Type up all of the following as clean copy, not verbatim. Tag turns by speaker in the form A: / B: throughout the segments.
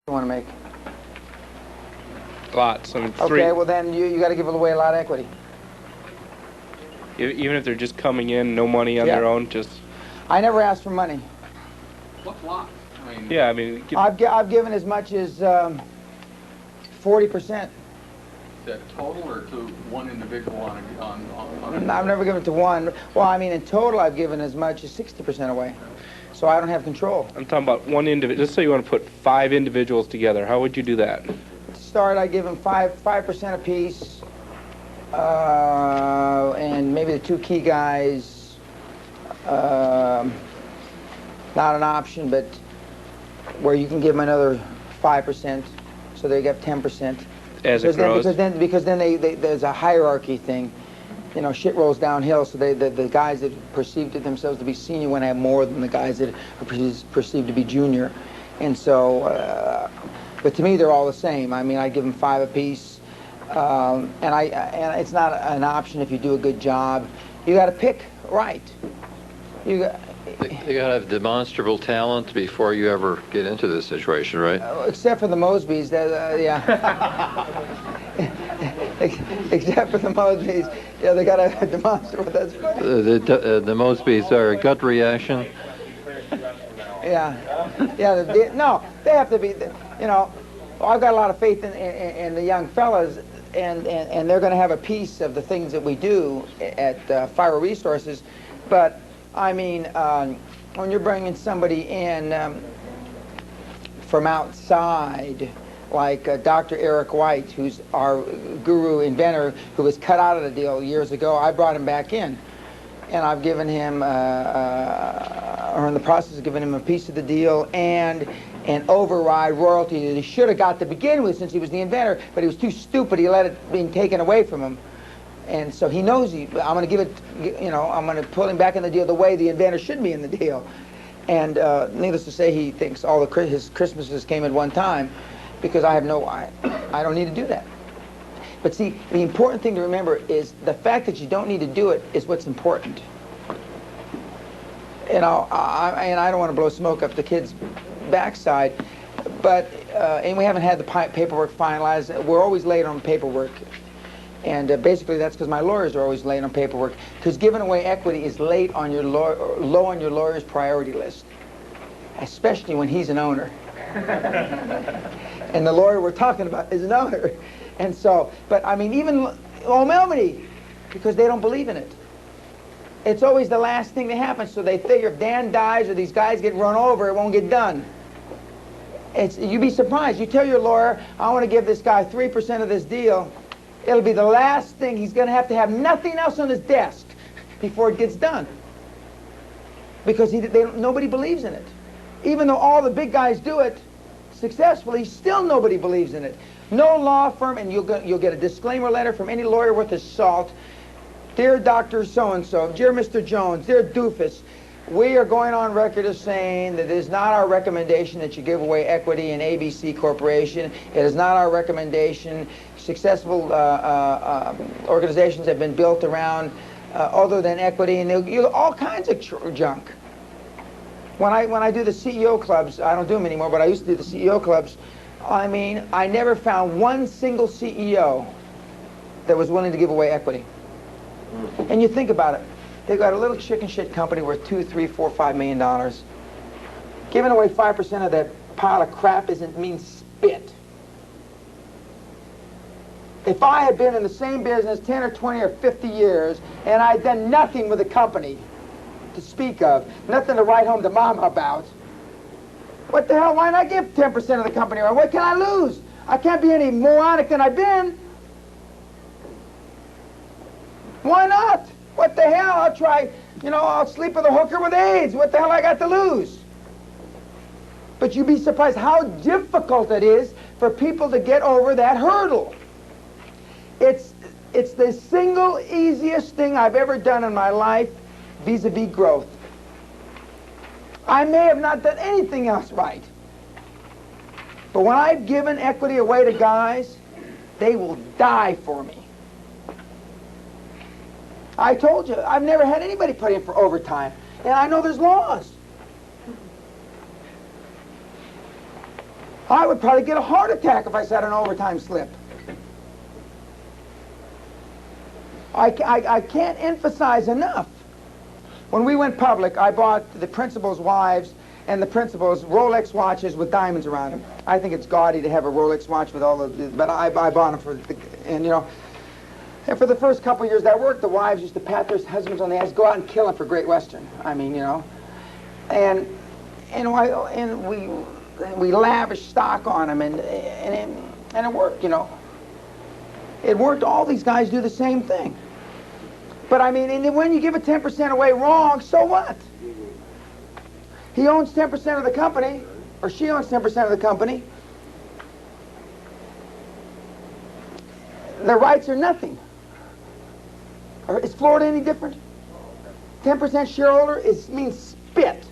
A: you want to make?
B: Lots. I mean,
A: Okay, well then you got to give away a lot of equity.
B: Even if they're just coming in, no money on their own, just.
A: I never asked for money.
C: What's lots? I mean,
B: Yeah, I mean.
A: I've given as much as 40%.
C: Is that total or to one individual on
A: I've never given it to one. Well, I mean, in total, I've given as much as 60% away. So I don't have control.
B: I'm talking about one individual. Let's say you want to put 5 individuals together. How would you do that?
A: To start, I give them 5% apiece, and maybe the 2 key guys. Not an option, but where you can give them another 5%, so they get 10%.
B: As it grows.
A: Because then there's a hierarchy thing. You know, shit rolls downhill, so the guys that perceive themselves to be senior want to have more than the guys that are perceived to be junior. And so, but to me, they're all the same. I mean, I give them 5 apiece, and it's not an option if you do a good job. You got to pick right. You got
D: to have demonstrable talent before you ever get into this situation, right?
A: Except for the Mosbys, yeah. Except for the Mosbys, yeah, they got to demonstrate. That's funny.
D: The Mosbys are a gut reaction.
A: Yeah, no, they have to be. You know, I've got a lot of faith in the young fellas, and they're going to have a piece of the things that we do at Fire Resources, but. I mean, when you're bringing somebody in from outside, like Dr. Eric White, who's our guru inventor, who was cut out of the deal years ago, I brought him back in. And I've given him, or in the process of giving him a piece of the deal and an override royalty that he should have got to begin with since he was the inventor, but he was too stupid. He let it being taken away from him. And so he knows I'm going to give it, you know, I'm going to pull him back in the deal the way the inventor should be in the deal. And needless to say, he thinks all his Christmases came at one time because I don't need to do that. But see, the important thing to remember is the fact that you don't need to do it is what's important. You know, and I don't want to blow smoke up the kid's backside, but, and we haven't had the paperwork finalized. We're always late on paperwork. And basically, that's because my lawyers are always late on paperwork. Because giving away equity is low on your lawyer's priority list, especially when he's an owner. And the lawyer we're talking about is an owner. And so, but I mean, even Melody, because they don't believe in it. It's always the last thing that happens. So they figure if Dan dies or these guys get run over, it won't get done. You'd be surprised. You tell your lawyer, I want to give this guy 3% of this deal. It'll be the last thing. He's going to have nothing else on his desk before it gets done. Because nobody believes in it. Even though all the big guys do it successfully, still nobody believes in it. No law firm, and you'll get a disclaimer letter from any lawyer worth his salt. Dear Dr. So-and-so, dear Mr. Jones, dear Doofus, we are going on record as saying that it is not our recommendation that you give away equity in ABC Corporation. It is not our recommendation. Successful organizations have been built around other than equity, and all kinds of junk. When I do the CEO clubs, I don't do them anymore, but I used to do the CEO clubs. I mean, I never found one single CEO that was willing to give away equity. And you think about it. They've got a little chicken shit company worth $2, $3, $4, $5 million. Giving away 5% of that pile of crap means spit. If I had been in the same business 10 or 20 or 50 years and I'd done nothing with the company to speak of, nothing to write home to Mama about, what the hell, why not give 10% of the company away? What can I lose? I can't be any moronic than I've been. Why not? What the hell? I'll try, you know, I'll sleep with a hooker with AIDS. What the hell I got to lose? But you'd be surprised how difficult it is for people to get over that hurdle. It's the single easiest thing I've ever done in my life vis-a-vis growth. I may have not done anything else right. But when I've given equity away to guys, they will die for me. I told you, I've never had anybody put in for overtime. And I know there's laws. I would probably get a heart attack if I sat an overtime slip. I can't emphasize enough. When we went public, I bought the principal's wives and the principal's Rolex watches with diamonds around them. I think it's gaudy to have a Rolex watch with all the, but I bought them for, and you know, and for the first couple of years that worked, the wives used to pat their husbands on the ass, go out and kill them for Great Western. I mean, you know, and we lavished stock on them, and it worked, you know. It worked. All these guys do the same thing. But I mean, and when you give it 10% away wrong, so what? He owns 10% of the company, or she owns 10% of the company. The rights are nothing. Is Florida any different? 10% shareholder means spit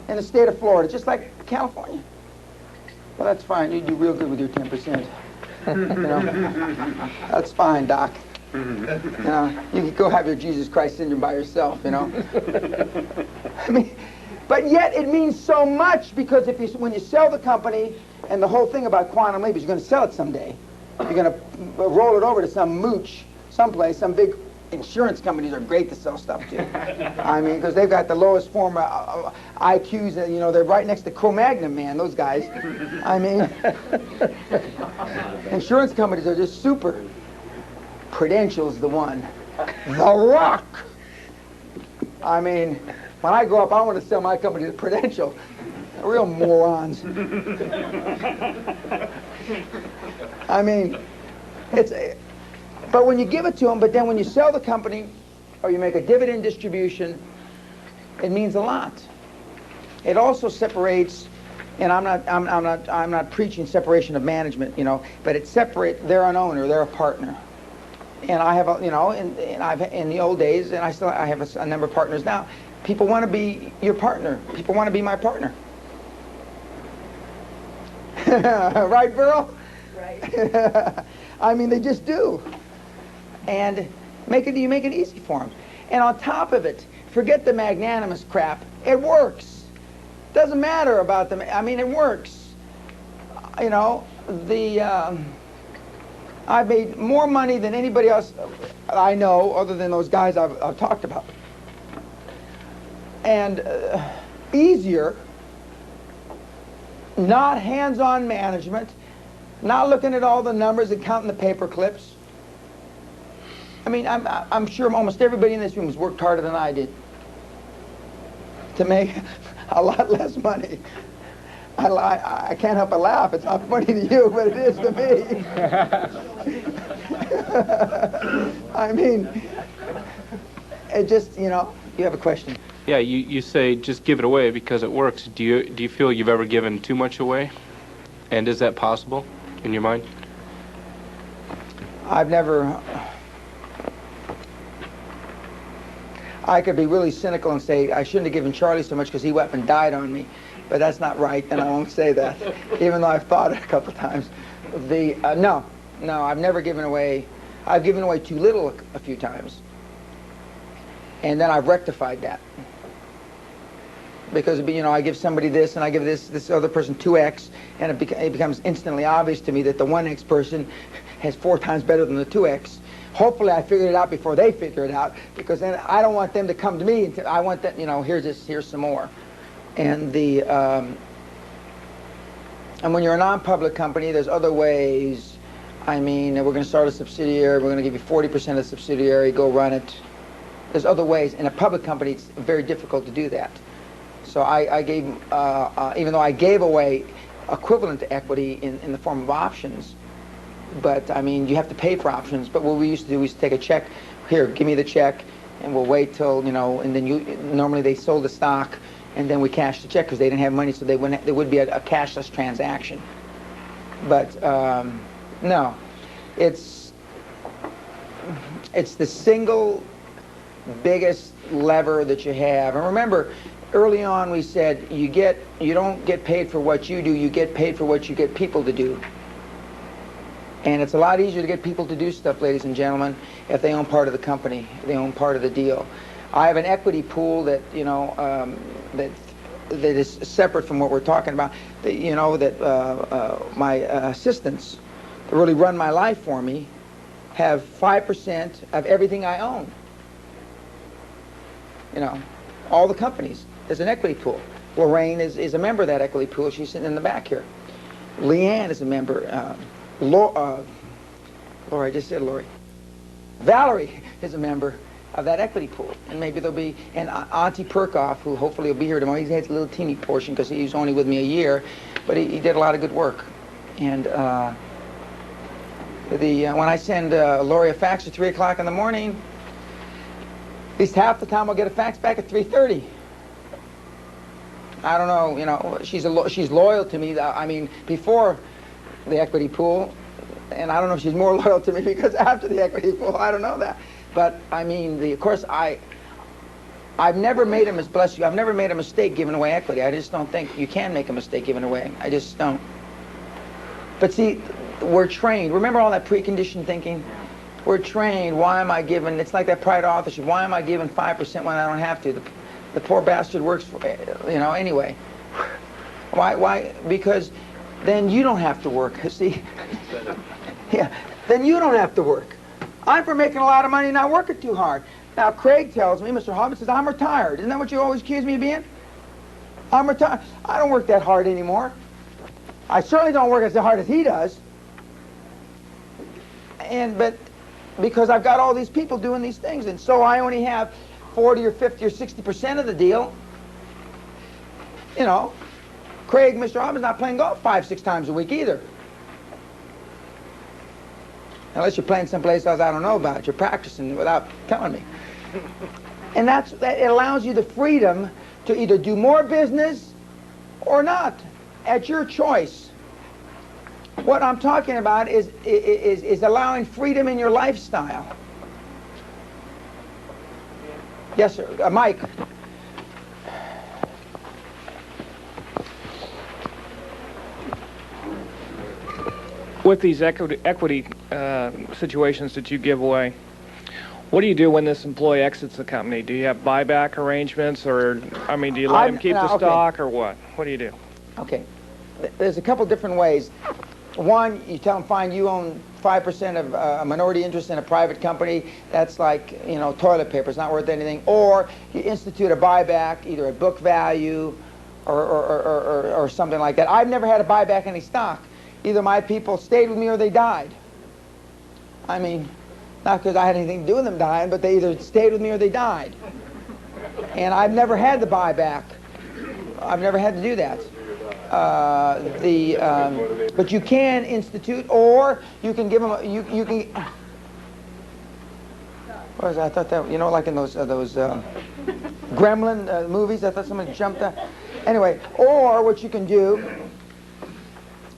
A: in the state of Florida, just like California. Well, that's fine. You do real good with your 10%. You know, that's fine, Doc. You know, you can go have your Jesus Christ syndrome by yourself. You know. I mean, but yet it means so much, because when you sell the company, and the whole thing about quantum leap is you're going to sell it someday. You're going to roll it over to some mooch, someplace, some big. Insurance companies are great to sell stuff to. I mean, because they've got the lowest form of IQs, and you know, they're right next to Cro-Magnon, man, those guys. I mean, insurance companies are just super. Prudential's the one. The Rock! I mean, when I grow up, I want to sell my company to Prudential. Real morons. I mean, but when you give it to them, but then when you sell the company or you make a dividend distribution, it means a lot. It also separates, and I'm not preaching separation of management, you know, but it separates. They're an owner, they're a partner, and I have, you know, and I've in the old days, and I have a number of partners now. People want to be your partner. People want to be my partner. Right, Burl? Right. I mean, they just do. And you make it easy for them. And on top of it, forget the magnanimous crap. It works. Doesn't matter about them. I mean, it works. You know, I've made more money than anybody else I know, other than those guys I've talked about. And easier, not hands-on management, not looking at all the numbers and counting the paper clips. I mean, I'm sure almost everybody in this room has worked harder than I did to make a lot less money. I can't help but laugh. It's not funny to you, but it is to me. I mean, it just, you know, you have a question.
B: Yeah, you say just give it away because it works. Do you feel you've ever given too much away? And is that possible in your mind?
A: I've never. I could be really cynical and say I shouldn't have given Charlie so much because he went up and died on me, but that's not right, and I won't say that, even though I've thought it a couple of times. No, I've never given away. I've given away too little a few times, and then I've rectified that. Because, you know, I give somebody this, and I give this other person 2x, and it becomes instantly obvious to me that the 1x person has 4 times better than the 2x. Hopefully I figured it out before they figure it out, because then I don't want them to come to me. I want that, you know, here's some more. And and when you're a non-public company, there's other ways. I mean, we're going to start a subsidiary. We're going to give you 40% of the subsidiary. Go run it. There's other ways. In a public company, it's very difficult to do that. So I gave, even though I gave away equivalent to equity in the form of options, but I mean, you have to pay for options. But what we used to do, we used to take a check. Here, give me the check, and we'll wait till, you know, and then normally they sold the stock, and then we cashed the check because they didn't have money, so there would be a cashless transaction. But no, it's the single biggest lever that you have. And remember, early on we said you don't get paid for what you do, you get paid for what you get people to do. And it's a lot easier to get people to do stuff, ladies and gentlemen, if they own part of the company, if they own part of the deal. I have an equity pool that, you know, that that is separate from what we're talking about. My assistants that really run my life for me have 5% of everything I own. All the companies. There's an equity pool. Lorraine is a member of that equity pool. She's sitting in the back here. Leanne is a member. Lori, I just said Lori. Valerie is a member of that equity pool. And maybe there'll be, and Auntie Perkoff, who hopefully will be here tomorrow. He has a little teeny portion because he was only with me a year, but he did a lot of good work. And when I send Lori a fax at 3 o'clock in the morning, at least half the time I'll get a fax back at 3:30. I don't know, she's loyal to me. I mean, before the equity pool, and I don't know if she's more loyal to me because after the equity pool, I don't know that. But I mean, of course, I've never made I've never made a mistake giving away equity. I just don't think you can make a mistake giving away. I just don't. But see, we're trained. Remember all that preconditioned thinking? We're trained. Why am I giving? It's like that pride of authorship. Why am I giving 5% when I don't have to? The poor bastard works for, anyway. Why? Because then you don't have to work. See? Yeah. Then you don't have to work. I'm for making a lot of money, not working too hard. Now, Craig tells me, Mr. Hobbs says, I'm retired. Isn't that what you always accuse me of being? I'm retired. I don't work that hard anymore. I certainly don't work as hard as he does. But because I've got all these people doing these things, and so I only have 40 or 50 or 60% of the deal. Craig, Mr. Hobbs, not playing golf 5-6 times a week either. Unless you're playing someplace else I don't know about. You're practicing without telling me. And that it allows you the freedom to either do more business or not, at your choice. What I'm talking about is allowing freedom in your lifestyle. Yes, sir. Mike.
E: With these equity situations that you give away, what do you do when this employee exits the company? Do you have buyback arrangements, or, do you let him keep the stock, or what? What do you do?
A: Okay. There's a couple different ways. One, you tell them, fine, you own 5% of a minority interest in a private company. That's like, toilet paper. It's not worth anything. Or you institute a buyback, either at book value or something like that. I've never had to buy back any stock. Either my people stayed with me or they died. I mean, not because I had anything to do with them dying, but they either stayed with me or they died. And I've never had the buyback. I've never had to do that. But you can institute, or you can give them. You can. What was that? I thought that like in those Gremlin movies. I thought somebody jumped out. Anyway, or what you can do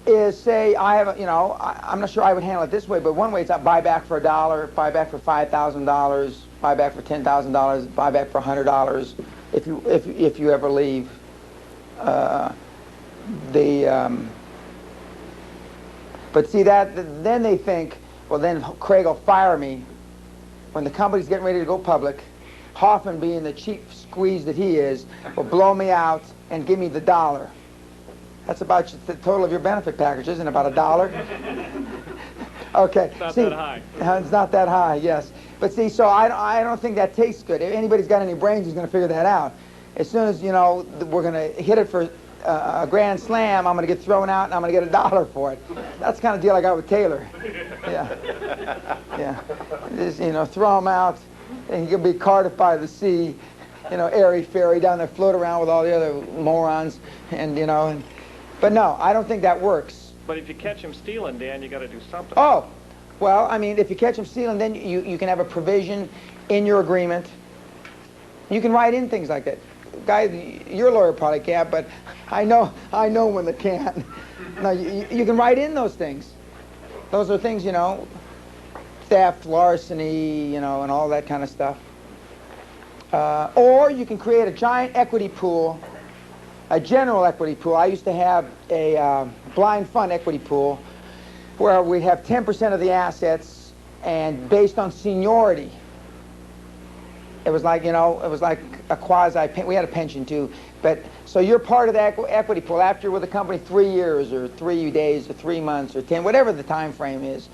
A: is say, I have I'm not sure I would handle it this way, but one way it's buy back for $1, buy back for $5,000, buy back for $10,000, buy back for $100 if you ever leave. But see then they think, well, then Craig will fire me when the company's getting ready to go public. Hoffman, being the cheap squeeze that he is, will blow me out and give me the $1. That's about the total of your benefit package, isn't it? About $1? Okay.
E: It's not that high.
A: It's not that high, yes. But see, so I don't think that tastes good. If anybody's got any brains, he's going to figure that out. As soon as, we're going to hit it for a grand slam, I'm going to get thrown out and I'm going to get $1 for it. That's the kind of deal I got with Taylor. Yeah. Yeah. Just, throw him out and he can be carted by the sea, airy-fairy down there, float around with all the other morons and, but no, I don't think that works.
E: But if you catch him stealing, Dan, you got to do something.
A: Oh, well, if you catch him stealing, then you can have a provision in your agreement. You can write in things like that. Guy, your lawyer probably can't, but I know when they can't. No, you can write in those things. Those are things, theft, larceny, and all that kind of stuff. Or you can create a giant equity pool. A general equity pool. I used to have a blind fund equity pool where we have 10% of the assets, and based on seniority, It was like, you know, it was like a we had a pension too. But so you're part of the equity pool after you're with the company 3 years or 3 days or 3 months or 10, whatever the time frame is.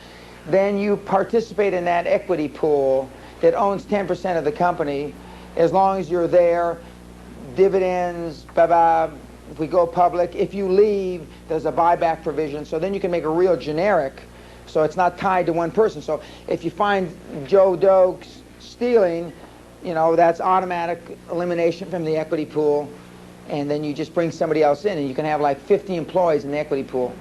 A: Then you participate in that equity pool that owns 10% of the company as long as you're there. Dividends, if we go public. If you leave, there's a buyback provision. So then you can make a real generic. So it's not tied to one person. So if you find Joe Doe stealing, you know, that's automatic elimination from the equity pool. And then you just bring somebody else in, and you can have like 50 employees in the equity pool.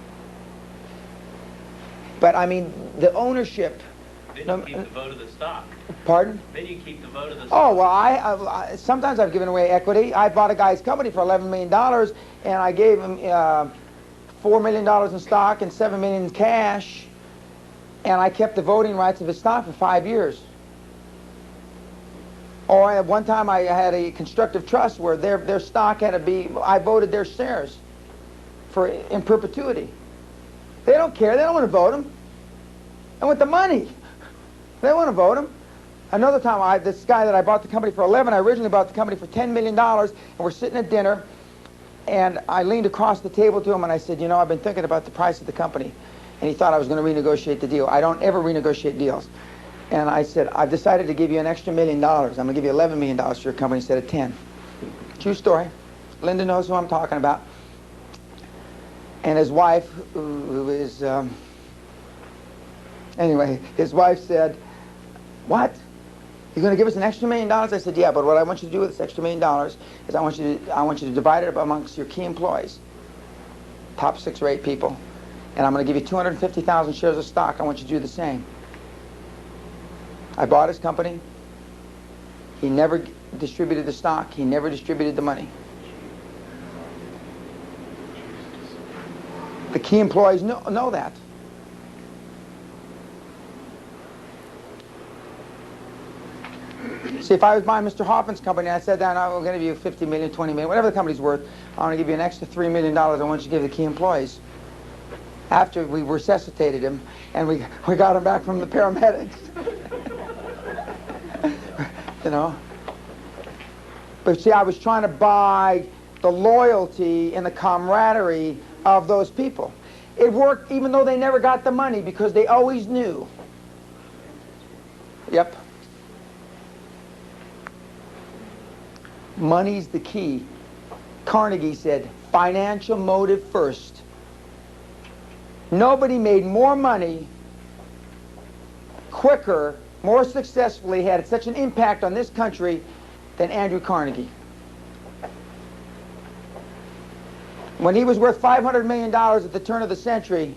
A: But I mean, the ownership.
F: Then you keep the vote of the stock.
A: Pardon?
F: Then you keep the vote of the stock.
A: Oh, well, I sometimes I've given away equity. I bought a guy's company for $11 million, and I gave him $4 million in stock and $7 million in cash, and I kept the voting rights of his stock for 5 years. Or at one time I had a constructive trust where their stock had to be, I voted their shares in perpetuity. They don't care. They don't want to vote them. And with the money, they want to vote them. Another time, this guy that I bought the company for 11, I originally bought the company for $10 million, and we're sitting at dinner, and I leaned across the table to him and I said, you know, I've been thinking about the price of the company. And he thought I was going to renegotiate the deal. I don't ever renegotiate deals. And I said, I've decided to give you an extra $1 million. I'm going to give you $11 million for your company instead of 10. True story. Linda knows who I'm talking about. And his wife, who is, anyway, his wife said, what? You're going to give us an extra $1 million? I said, yeah, but what I want you to do with this extra $1 million is I want you to divide it up amongst your key employees, top 6 or 8 people. And I'm going to give you 250,000 shares of stock. I want you to do the same. I bought his company. He never distributed the stock. He never distributed the money. The key employees know that. See, if I was buying Mr. Hoffman's company and I said, Dan, I'm going to give you 50 million, 20 million, whatever the company's worth, I'm going to give you an extra $3 million I want you to give the key employees. After we resuscitated him and we got him back from the paramedics. You know? But see, I was trying to buy the loyalty and the camaraderie of those people. It worked even though they never got the money because they always knew. Yep. Money's the key. Carnegie said, financial motive first. Nobody made more money quicker, more successfully, had such an impact on this country than Andrew Carnegie. When he was worth $500 million at the turn of the century,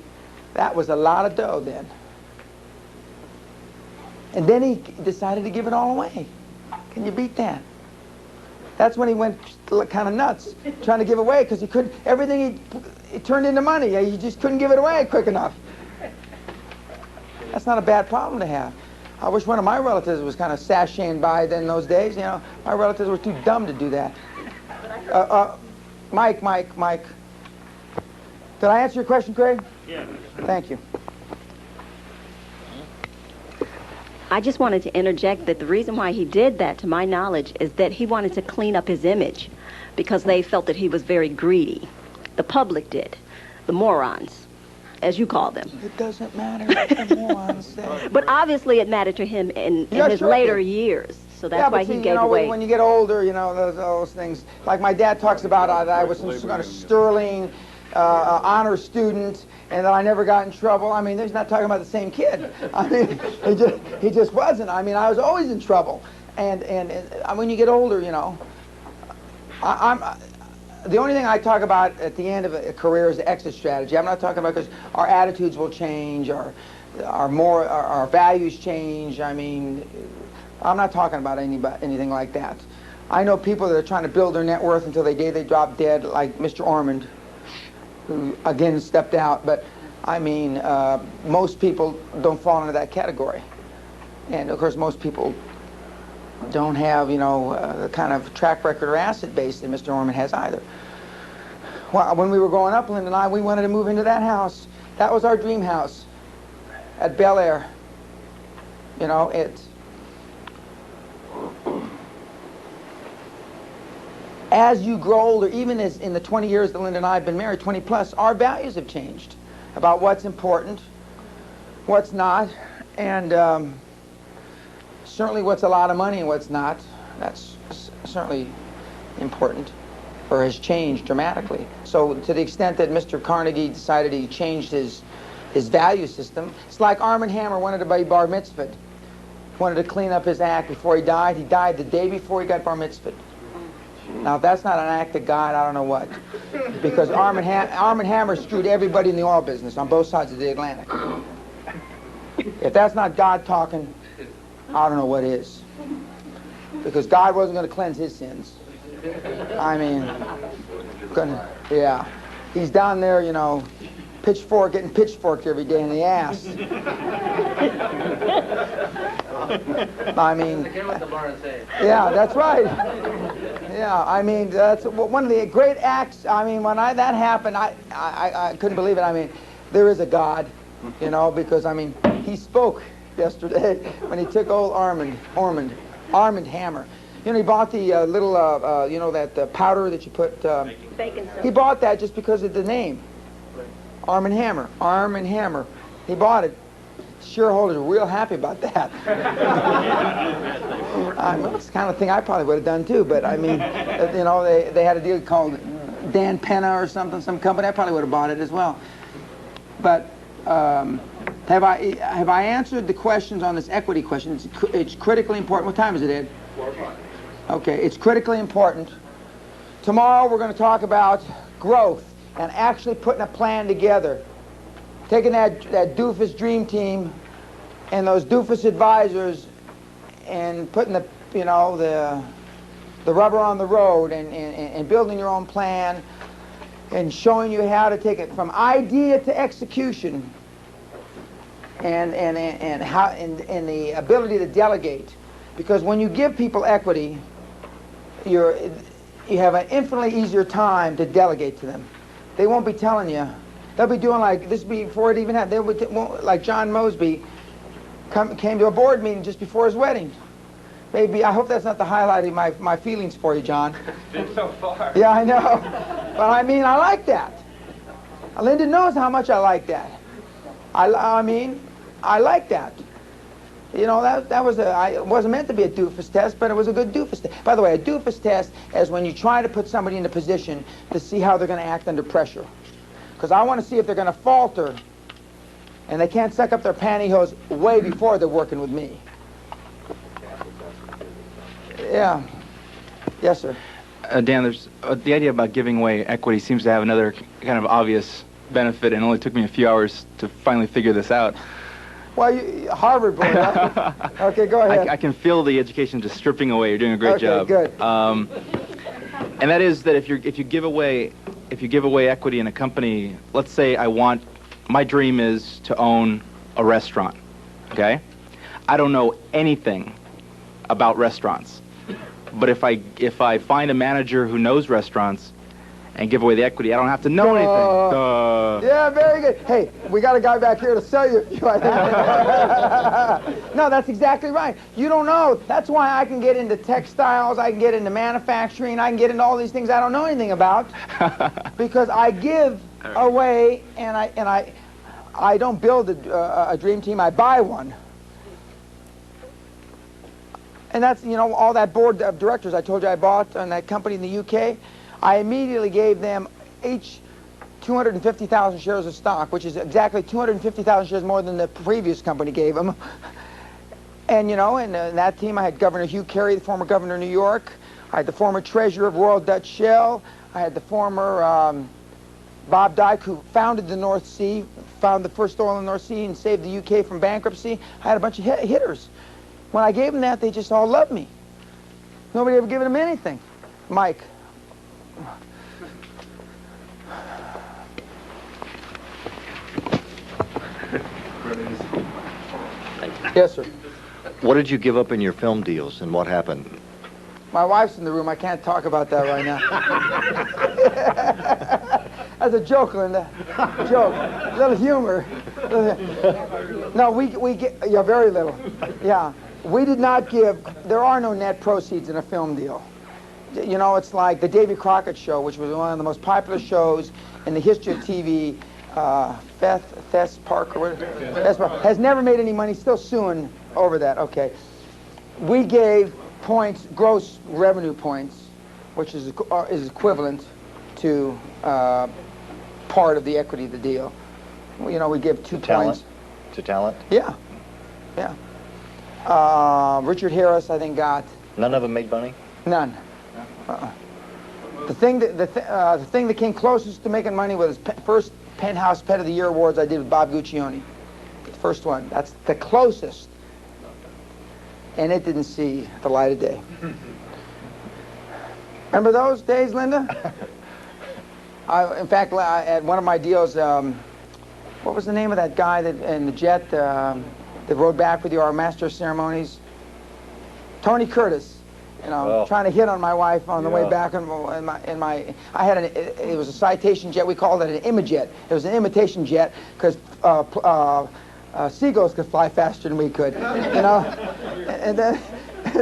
A: that was a lot of dough then. And then he decided to give it all away. Can you beat that? That's when he went kind of nuts, trying to give away, because he couldn't, everything he turned into money. He just couldn't give it away quick enough. That's not a bad problem to have. I wish one of my relatives was kind of sashaying by then in those days. You know, my relatives were too dumb to do that. Mike. Did I answer your question, Craig?
F: Yeah.
A: Thank you.
G: I just wanted to interject that the reason why he did that, to my knowledge, is that he wanted to clean up his image because they felt that he was very greedy. The public did. The morons, as you call them.
A: It doesn't matter what the morons say.
G: But obviously it mattered to him in his later years. So that's why he gave away.
A: When you get older, you know, those things. Like my dad talks about that I was some kind of sterling honor student and that I never got in trouble. I mean, he's not talking about the same kid. I mean, he just wasn't. I mean, I was always in trouble. And when you get older, you know, the only thing I talk about at the end of a career is the exit strategy. I'm not talking about because our attitudes will change, our values change. I mean, I'm not talking about anything like that. I know people that are trying to build their net worth until the day they drop dead, like Mr. Ormond, who again stepped out. But I mean, most people don't fall into that category. And of course, most people don't have, you know, the kind of track record or asset base that Mr. Ormond has either. Well, when we were growing up, Linda and I, we wanted to move into that house. That was our dream house at Bel Air. You know, as you grow older, even as in the 20 years that Linda and I have been married, 20 plus, our values have changed about what's important, what's not, and certainly what's a lot of money and what's not. That's certainly important, or has changed dramatically. So to the extent that Mr. Carnegie decided he changed his value system, it's like Arm & Hammer wanted to be bar mitzvahed. Wanted to clean up his act before he died. He died the day before he got bar mitzvahed. Now, if that's not an act of God, I don't know what. Because Arm & Hammer screwed everybody in the oil business on both sides of the Atlantic. If that's not God talking, I don't know what is. Because God wasn't going to cleanse his sins. I mean, yeah. He's down there, you know, getting pitchforked every day in the ass. I mean, yeah, that's right. Yeah, I mean, that's one of the great acts. I mean, when that happened, I couldn't believe it. I mean, there is a God, you know, because, I mean, he spoke yesterday when he took old Arm & Hammer. You know, he bought the little, you know, that powder that you put...
G: Bacon soda.
A: He bought that just because of the name. Arm & Hammer. Arm & Hammer. He bought it. Shareholders were real happy about that. It's the kind of thing I probably would have done too, but I mean, you know, they had a deal called Dan Pena or something, some company. I probably would have bought it as well. But have I answered the questions on this equity question? It's critically important. What time is it, Ed?
C: 4 o'clock.
A: Okay, it's critically important. Tomorrow we're going to talk about growth and actually putting a plan together. Taking that doofus dream team and those doofus advisors and putting the rubber on the road and building your own plan and showing you how to take it from idea to execution and the ability to delegate. Because when you give people equity, you have an infinitely easier time to delegate to them. They won't be telling you. They'll be doing like this before it even happened. They would like John Mosby came to a board meeting just before his wedding. Maybe I hope that's not the highlight of my feelings for you, John.
B: It's been so far.
A: Yeah, I know. But I mean, I like that. Linda knows how much I like that. I mean, I like that. You know, that was it wasn't meant to be a doofus test, but it was a good doofus test. By the way, a doofus test is when you try to put somebody in a position to see how they're going to act under pressure. Because I want to see if they're going to falter, and they can't suck up their pantyhose way before they're working with me. Yeah. Yes, sir.
H: Dan, there's the idea about giving away equity seems to have another kind of obvious benefit, and it only took me a few hours to finally figure this out.
A: Well, Harvard boy, right? Okay, go ahead.
H: I can feel the education just stripping away. You're doing a great job.
A: Okay, good.
H: And that is that if you give away equity in a company, let's say my dream is to own a restaurant. Okay, I don't know anything about restaurants, but if I find a manager who knows restaurants and give away the equity, I don't have to know anything.
A: Yeah, very good. Hey, we got a guy back here to sell you. No, that's exactly right. You don't know. That's why I can get into textiles, I can get into manufacturing, I can get into all these things I don't know anything about, because I give away, and I don't build a dream team, I buy one. And that's, you know, all that board of directors I told you I bought on that company in the UK, I immediately gave them each 250,000 shares of stock, which is exactly 250,000 shares more than the previous company gave them. And, you know, in that team I had Governor Hugh Carey, the former governor of New York. I had the former treasurer of Royal Dutch Shell. I had the former Bob Dyke, who founded the North Sea, found the first oil in the North Sea and saved the UK from bankruptcy. I had a bunch of hitters. When I gave them that, they just all loved me. Nobody ever given them anything. Mike. Yes, sir.
D: What did you give up in your film deals, and what happened?
A: My wife's in the room. I can't talk about that right now. That's a joke, Linda. Joke. A little humor. No, we get, yeah, very little. Yeah. We did not give, there are no net proceeds in a film deal. You know, it's like the Davy Crockett Show, which was one of the most popular shows in the history of TV. Fess Parker has never made any money, still suing over that. Okay. We gave points, gross revenue points, which is equivalent to part of the equity of the deal. You know, we give 2 points.
I: To talent?
A: Yeah. Yeah. Richard Harris, I think, got...
I: None of them made money?
A: None. The thing that came closest to making money was first Penthouse Pet of the Year awards I did with Bob Guccione. The first one. That's the closest. And it didn't see the light of day. Remember those days, Linda? In fact, at one of my deals, what was the name of that guy that in the jet that rode back with you, our master of ceremonies? Tony Curtis. You know, trying to hit on my wife on the way back it was a citation jet. We called it an Imajet. It was an imitation jet because seagulls could fly faster than we could, you know. And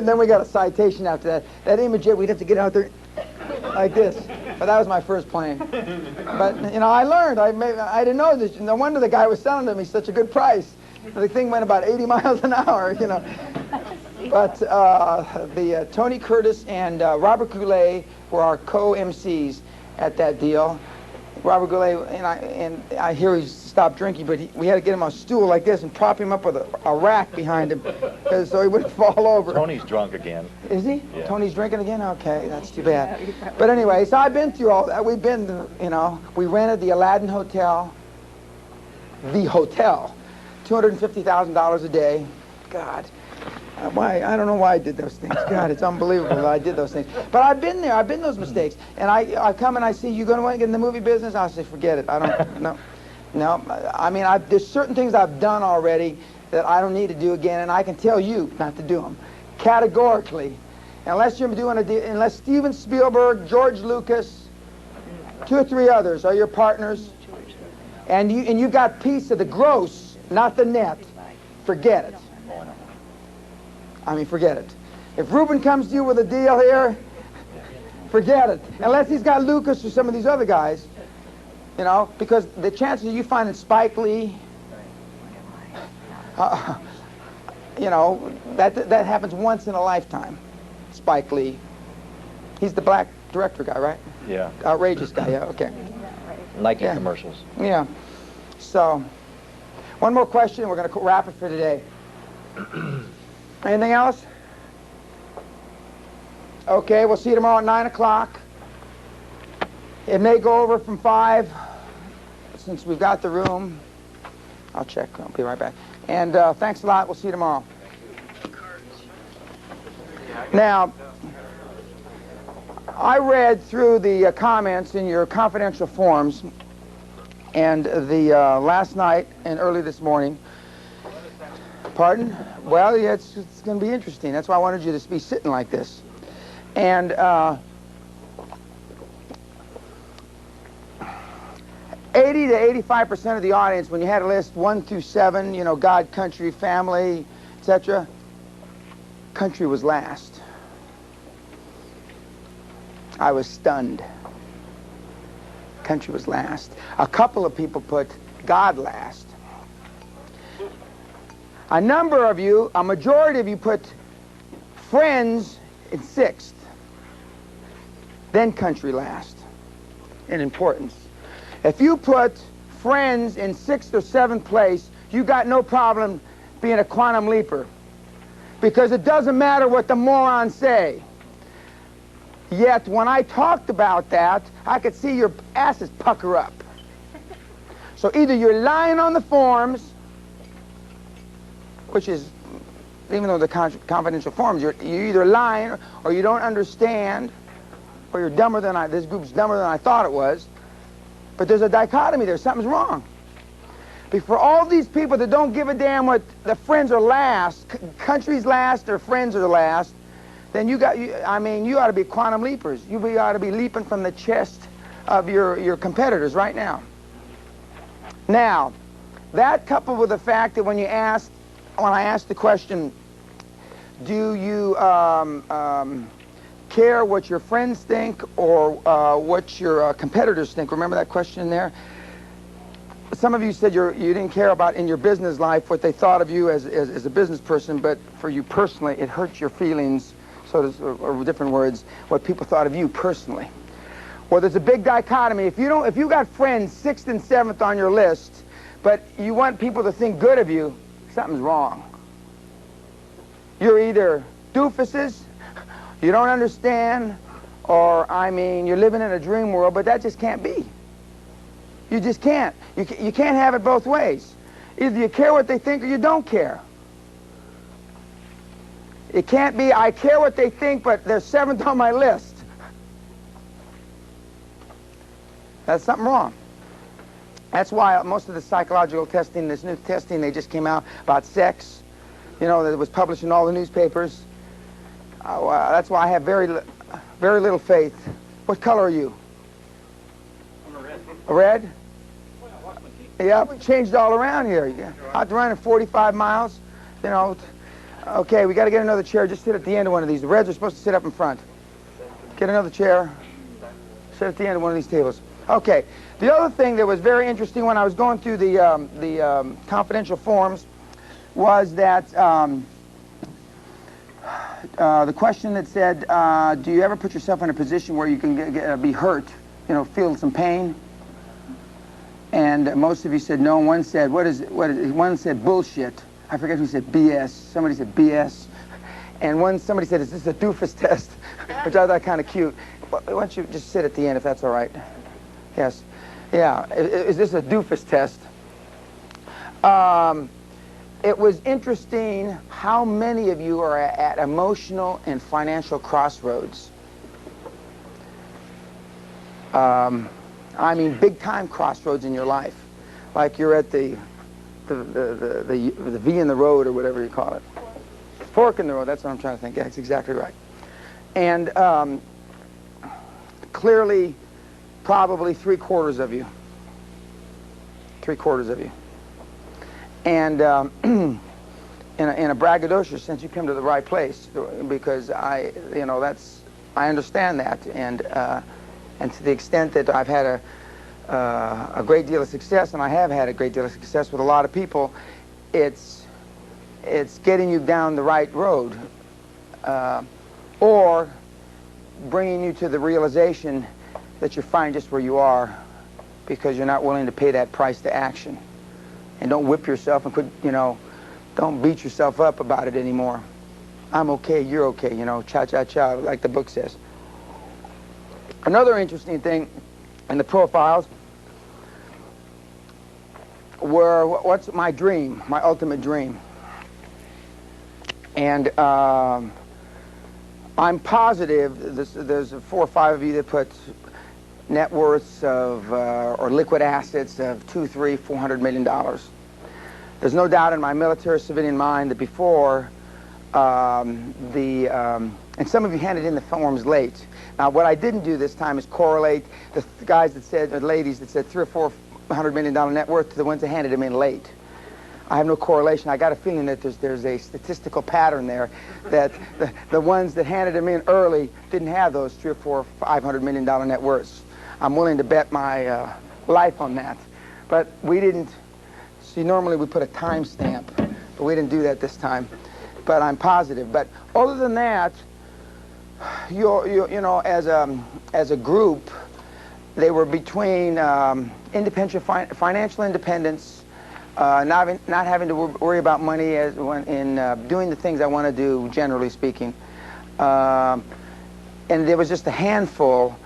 A: then we got a citation after that. That Imajet, we'd have to get out there like this. But that was my first plane. But you know, I learned. I didn't know this. No wonder the guy was selling to me such a good price. The thing went about 80 miles an hour, you know. But Tony Curtis and Robert Goulet were our co-MCs at that deal. Robert Goulet, and I hear he's stopped drinking, but we had to get him on a stool like this and prop him up with a rack behind him so he wouldn't fall over.
I: Tony's drunk again.
A: Is he?
I: Yeah.
A: Tony's drinking again? Okay, that's too bad. But anyway, so I've been through all that. We've been, you know, we rented the Aladdin Hotel, $250,000 a day. God. Why? I don't know why I did those things. God, it's unbelievable that I did those things. But I've been there. I've been those mistakes. And I come and I see, you going to want to get in the movie business? I'll say, forget it. I don't, no. I mean, there's certain things I've done already that I don't need to do again, and I can tell you not to do them. Categorically. Unless you're doing unless Steven Spielberg, George Lucas, 2 or 3 others are your partners, and you got piece of the gross, not the net, forget it. I mean, forget it. If Ruben comes to you with a deal here, forget it. Unless he's got Lucas or some of these other guys, you know, because the chances of you finding Spike Lee, you know, that happens once in a lifetime. Spike Lee. He's the black director guy, right?
I: Yeah.
A: Outrageous guy, yeah, okay.
I: Nike commercials.
A: Yeah. So, one more question, we're going to wrap it for today. Anything else? Okay, we'll see you tomorrow at 9 o'clock. It may go over from 5, since we've got the room. I'll check. I'll be right back. And thanks a lot. We'll see you tomorrow. Now, I read through the comments in your confidential forms, and the last night and early this morning. Pardon? Well, yeah, it's going to be interesting. That's why I wanted you to be sitting like this. And 80 to 85% of the audience, when you had a list 1 through 7, you know, God, country, family, etc., country was last. I was stunned. Country was last. A couple of people put God last. A number of you, a majority of you, put friends in 6th. Then country last in importance. If you put friends in 6th or 7th place, you got no problem being a quantum leaper. Because it doesn't matter what the morons say. Yet, when I talked about that, I could see your asses pucker up. So either you're lying on the forms, which is, even though the confidential forms, you're either lying or you don't understand, or you're dumber than this group's dumber than I thought it was. But there's a dichotomy there. Something's wrong. For all these people that don't give a damn what the friends are last, country's last or friends are last, then you ought to be quantum leapers. You ought to be leaping from the chest of your competitors right now. Now, that coupled with the fact that when I asked the question, do you care what your friends think or what your competitors think? Remember that question there? Some of you said you didn't care about in your business life what they thought of you as a business person, but for you personally, it hurts your feelings, or different words, what people thought of you personally. Well, there's a big dichotomy. If you got friends 6th and 7th on your list, but you want people to think good of you, something's wrong. You're either doofuses, you don't understand, or, I mean, you're living in a dream world, but that just can't be. You just can't. You can't have it both ways. Either you care what they think or you don't care. It can't be, I care what they think, but they're 7th on my list. That's something wrong. That's why most of the psychological testing, this new testing they just came out about sex, you know, that was published in all the newspapers. That's why I have very little faith. What color are you?
F: I'm a red.
A: A red? Yeah, we changed all around here. Yeah. Out running 45 miles, you know. Okay, we got to get another chair. Just sit at the end of one of these. The reds are supposed to sit up in front. Get another chair. Sit at the end of one of these tables. Okay. The other thing that was very interesting when I was going through the confidential forms was that the question that said, do you ever put yourself in a position where you can be hurt, you know, feel some pain? And most of you said no. One said, one said bullshit. I forget who said BS. Somebody said BS. And somebody said, is this a doofus test? Which I thought kind of cute. Why don't you just sit at the end if that's all right? Yes. Yeah. Is this a doofus test? It was interesting how many of you are at emotional and financial crossroads. I mean, big-time crossroads in your life. Like you're at the V in the road, or whatever you call it. Fork in the road, that's what I'm trying to think. Yeah, that's exactly right. And clearly, probably 3/4 of you. 3/4 of you. And in a braggadocious sense, you come to the right place, because I understand that, and to the extent that I've had a great deal of success, and I have had a great deal of success with a lot of people, it's getting you down the right road, or bringing you to the realization that you're fine just where you are, because you're not willing to pay that price to action. And don't whip yourself and quit, don't beat yourself up about it anymore. I'm okay, you're okay, cha-cha-cha, like the book says. Another interesting thing in the profiles were, what's my dream, my ultimate dream? And I'm positive there's 4 or 5 of you that put net worths of, or liquid assets of $200, $300, $400 million. There's no doubt in my military civilian mind that before and some of you handed in the forms late. Now, what I didn't do this time is correlate the guys that said, or ladies that said $300 or $400 million net worth to the ones that handed them in late. I have no correlation. I got a feeling that there's a statistical pattern there, that the ones that handed them in early didn't have those $300 or $400, $500 million net worths. I'm willing to bet my life on that. But we didn't. See, normally we put a time stamp, but we didn't do that this time. But I'm positive. But other than that, as a group, they were between financial independence, not having to worry about money in doing the things I want to do, generally speaking. And there was just a handful,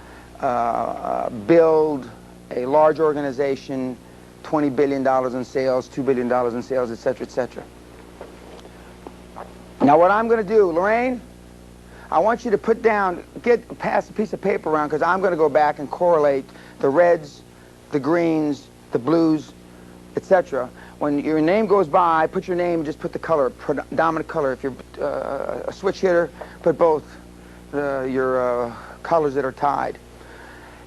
A: build a large organization, $20 billion in sales, $2 billion in sales, et cetera, et cetera. Now what I'm going to do, Lorraine, I want you to pass a piece of paper around, because I'm going to go back and correlate the reds, the greens, the blues, etc. When your name goes by, put your name, just put the color, predominant color. If you're a switch hitter, put both your colors that are tied.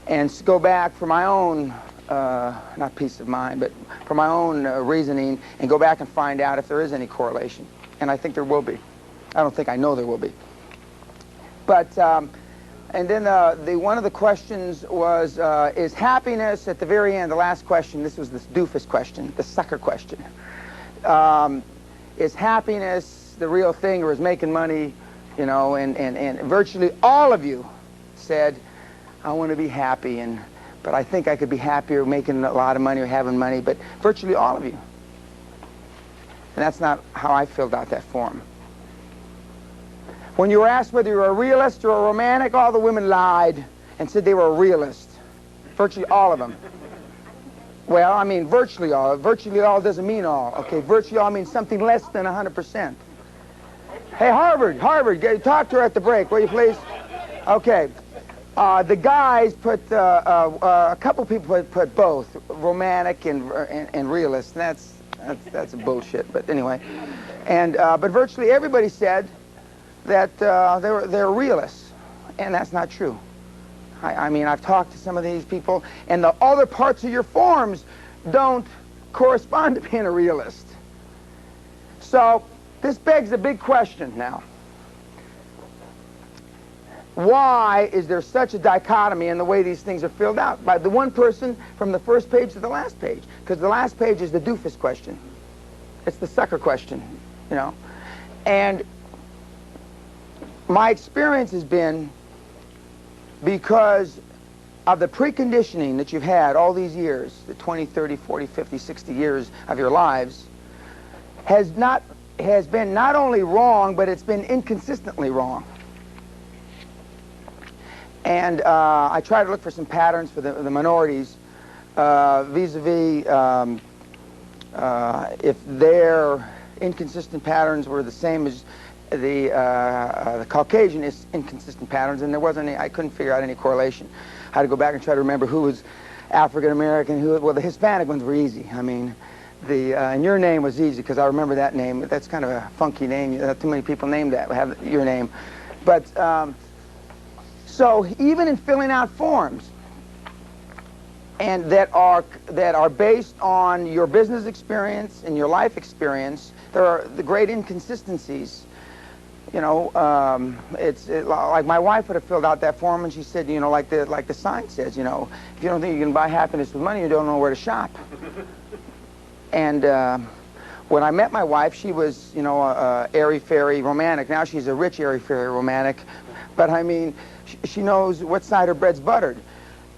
A: And go back for my own, not peace of mind, but for my own reasoning, and go back and find out if there is any correlation. And I think there will be. I don't think, I know there will be. But And then one of the questions was, is happiness, at the very end, the last question, this was the doofus question, the sucker question. Is happiness the real thing, or is making money, you know, and virtually all of you said, I want to be happy, but I think I could be happier making a lot of money or having money, but virtually all of you. And that's not how I filled out that form. When you were asked whether you were a realist or a romantic, all the women lied and said they were a realist. Virtually all of them. Well, I mean virtually all. Virtually all doesn't mean all. Okay, virtually all means something less than 100%. Hey, Harvard, talk to her at the break, will you please? Okay. The guys put, a couple people put both, romantic and realist. And that's bullshit, but anyway. And, but virtually everybody said that they're realists, and that's not true. I mean, I've talked to some of these people, and the other parts of your forms don't correspond to being a realist. So this begs a big question now. Why is there such a dichotomy in the way these things are filled out by the one person from the first page to the last page? Because the last page is the doofus question. It's the sucker question, you know. And my experience has been, because of the preconditioning that you've had all these years, the 20, 30, 40, 50, 60 years of your lives, has been not only wrong, but it's been inconsistently wrong. And I try to look for some patterns for the minorities vis-a-vis if their inconsistent patterns were the same as the Caucasian inconsistent patterns, and there wasn't any, I couldn't figure out any correlation. I had to go back and try to remember who was African American, well, the Hispanic ones were easy. I mean, and your name was easy because I remember that name. That's kind of a funky name. Too many people named that have your name. But so even in filling out forms, and that are based on your business experience and your life experience, there are the great inconsistencies. You know, like my wife would have filled out that form, and she said, you know, like the sign says, you know, if you don't think you can buy happiness with money, you don't know where to shop. And when I met my wife, she was, you know, airy-fairy romantic. Now she's a rich airy-fairy romantic, but I mean, she knows what side her bread's buttered.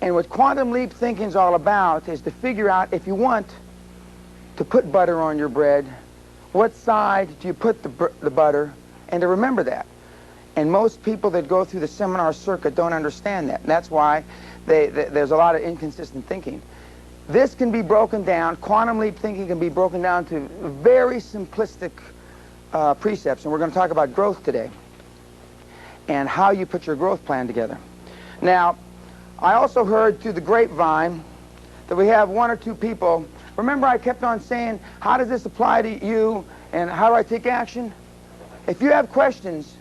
A: And what quantum leap thinking is all about is to figure out, if you want to put butter on your bread, what side do you put the butter, and to remember that. And most people that go through the seminar circuit don't understand that. And that's why there's a lot of inconsistent thinking. This can be broken down, quantum leap thinking can be broken down to very simplistic precepts. And we're going to talk about growth today and how you put your growth plan together. Now, I also heard through the grapevine that we have one or two people. Remember, I kept on saying, how does this apply to you, and how do I take action? If you have questions,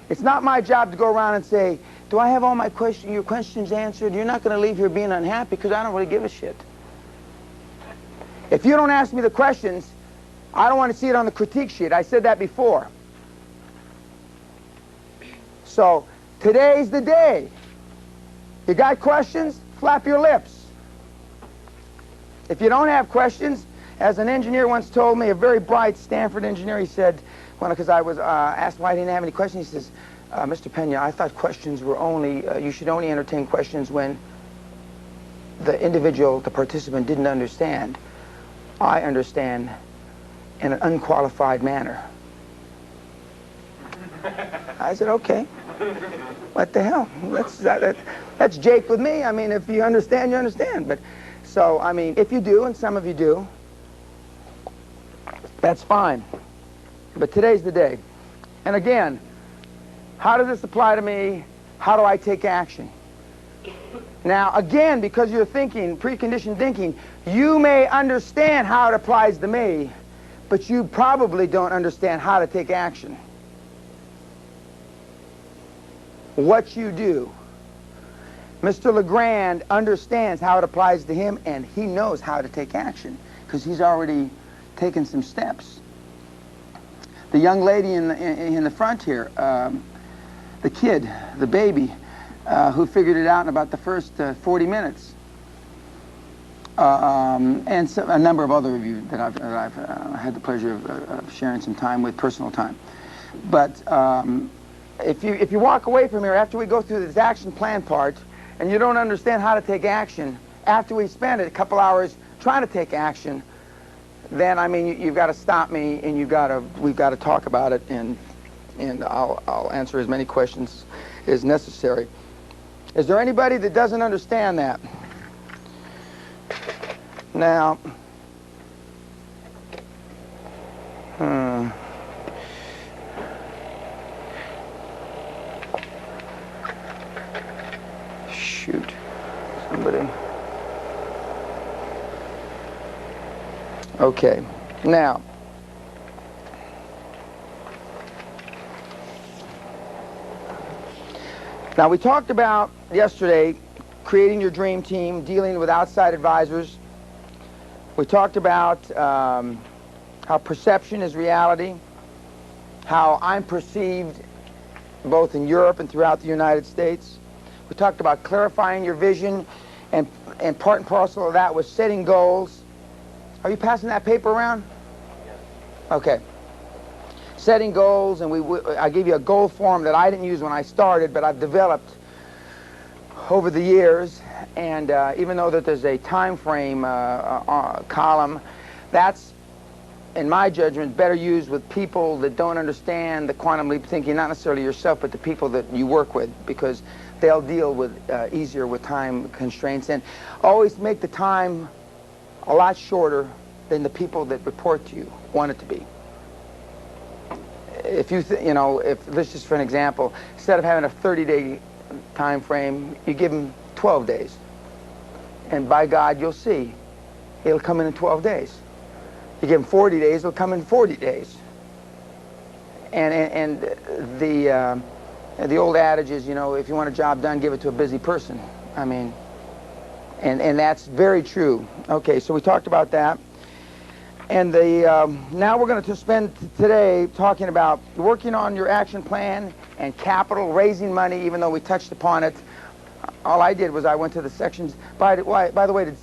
A: it's not my job to go around and say, do I have all your questions answered? You're not going to leave here being unhappy, because I don't really give a shit. If you don't ask me the questions, I don't want to see it on the critique sheet. I said that before. So today's the day. You got questions? Flap your lips. If you don't have questions, as an engineer once told me, a very bright Stanford engineer, he said, because I was asked why I didn't have any questions, he says, Mr. Pena, I thought questions were only, you should only entertain questions when the individual, the participant, didn't understand. I understand in an unqualified manner. I said, okay. What the hell? That's Jake with me. I mean, if you understand, you understand. But so, I mean, if you do, and some of you do, that's fine. But today's the day. And again, how does this apply to me? How do I take action? Now, again, because you're thinking, preconditioned thinking, you may understand how it applies to me, but you probably don't understand how to take action. What you do. Mr. LeGrand understands how it applies to him, and he knows how to take action because he's already taken some steps. The young lady in the front here, the kid, the baby, who figured it out in about the first 40 minutes. And so, a number of other of you that I've had the pleasure of sharing some time with, personal time. But if you walk away from here after we go through this action plan part, and you don't understand how to take action, after we spend a couple hours trying to take action, then I mean you've got to stop me, and we've got to talk about it, and I'll answer as many questions as necessary. Is there anybody that doesn't understand that? Now, shoot, somebody. Okay, now, we talked about yesterday creating your dream team, dealing with outside advisors. We talked about how perception is reality, how I'm perceived both in Europe and throughout the United States. We talked about clarifying your vision, and part and parcel of that was setting goals. Are you passing that paper around? Okay. Setting goals, and I gave you a goal form that I didn't use when I started, but I've developed over the years. And even though that there's a time frame column, that's, in my judgment, better used with people that don't understand the quantum leap thinking, not necessarily yourself, but the people that you work with, because they'll deal with easier with time constraints. And always make the time a lot shorter than the people that report to you want it to be. If let's just for an example, instead of having a 30-day time frame, you give them 12 days. And by God, you'll see, it'll come in 12 days. You give them 40 days, it'll come in 40 days. And the old adage is, if you want a job done, give it to a busy person. I mean, and that's very true. Okay, so we talked about that. And now we're going to spend today talking about working on your action plan and capital, raising money, even though we touched upon it. All I did was I went to the sections. By the way, did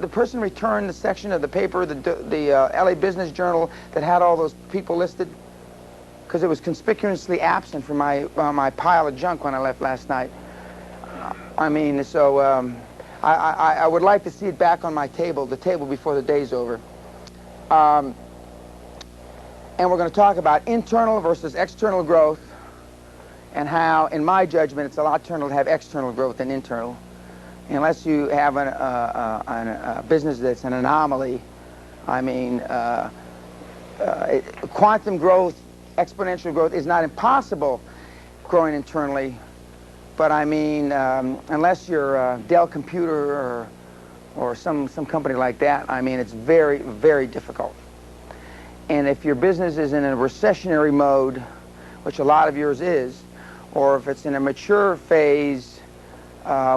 A: the person return the section of the paper, the LA Business Journal, that had all those people listed? Because it was conspicuously absent from my pile of junk when I left last night. I mean, so I would like to see it back on my table, the table before the day's over. And we're going to talk about internal versus external growth, and how, in my judgment, it's a lot internal to have external growth than internal. Unless you have a business that's an anomaly. I mean, quantum growth, exponential growth is not impossible growing internally, but I mean, unless you're Dell Computer or some company like that, I mean, it's very, very difficult. And if your business is in a recessionary mode, which a lot of yours is, or if it's in a mature phase,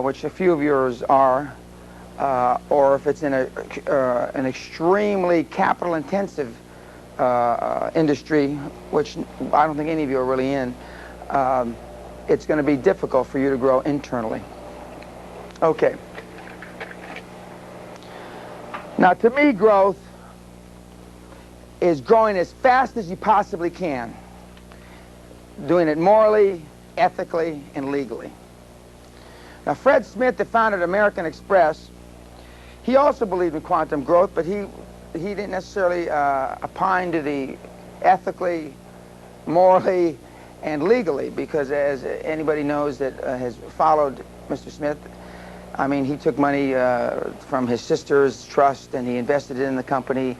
A: which a few of yours are, or if it's in an extremely capital-intensive industry, which I don't think any of you are really in, it's going to be difficult for you to grow internally. Okay. Now, to me, growth is growing as fast as you possibly can, doing it morally, ethically, and legally. Now, Fred Smith, that founded American Express, he also believed in quantum growth, but he didn't necessarily opine to the ethically, morally, and legally, because as anybody knows that has followed Mr. Smith, I mean, he took money from his sister's trust, and he invested it in the company,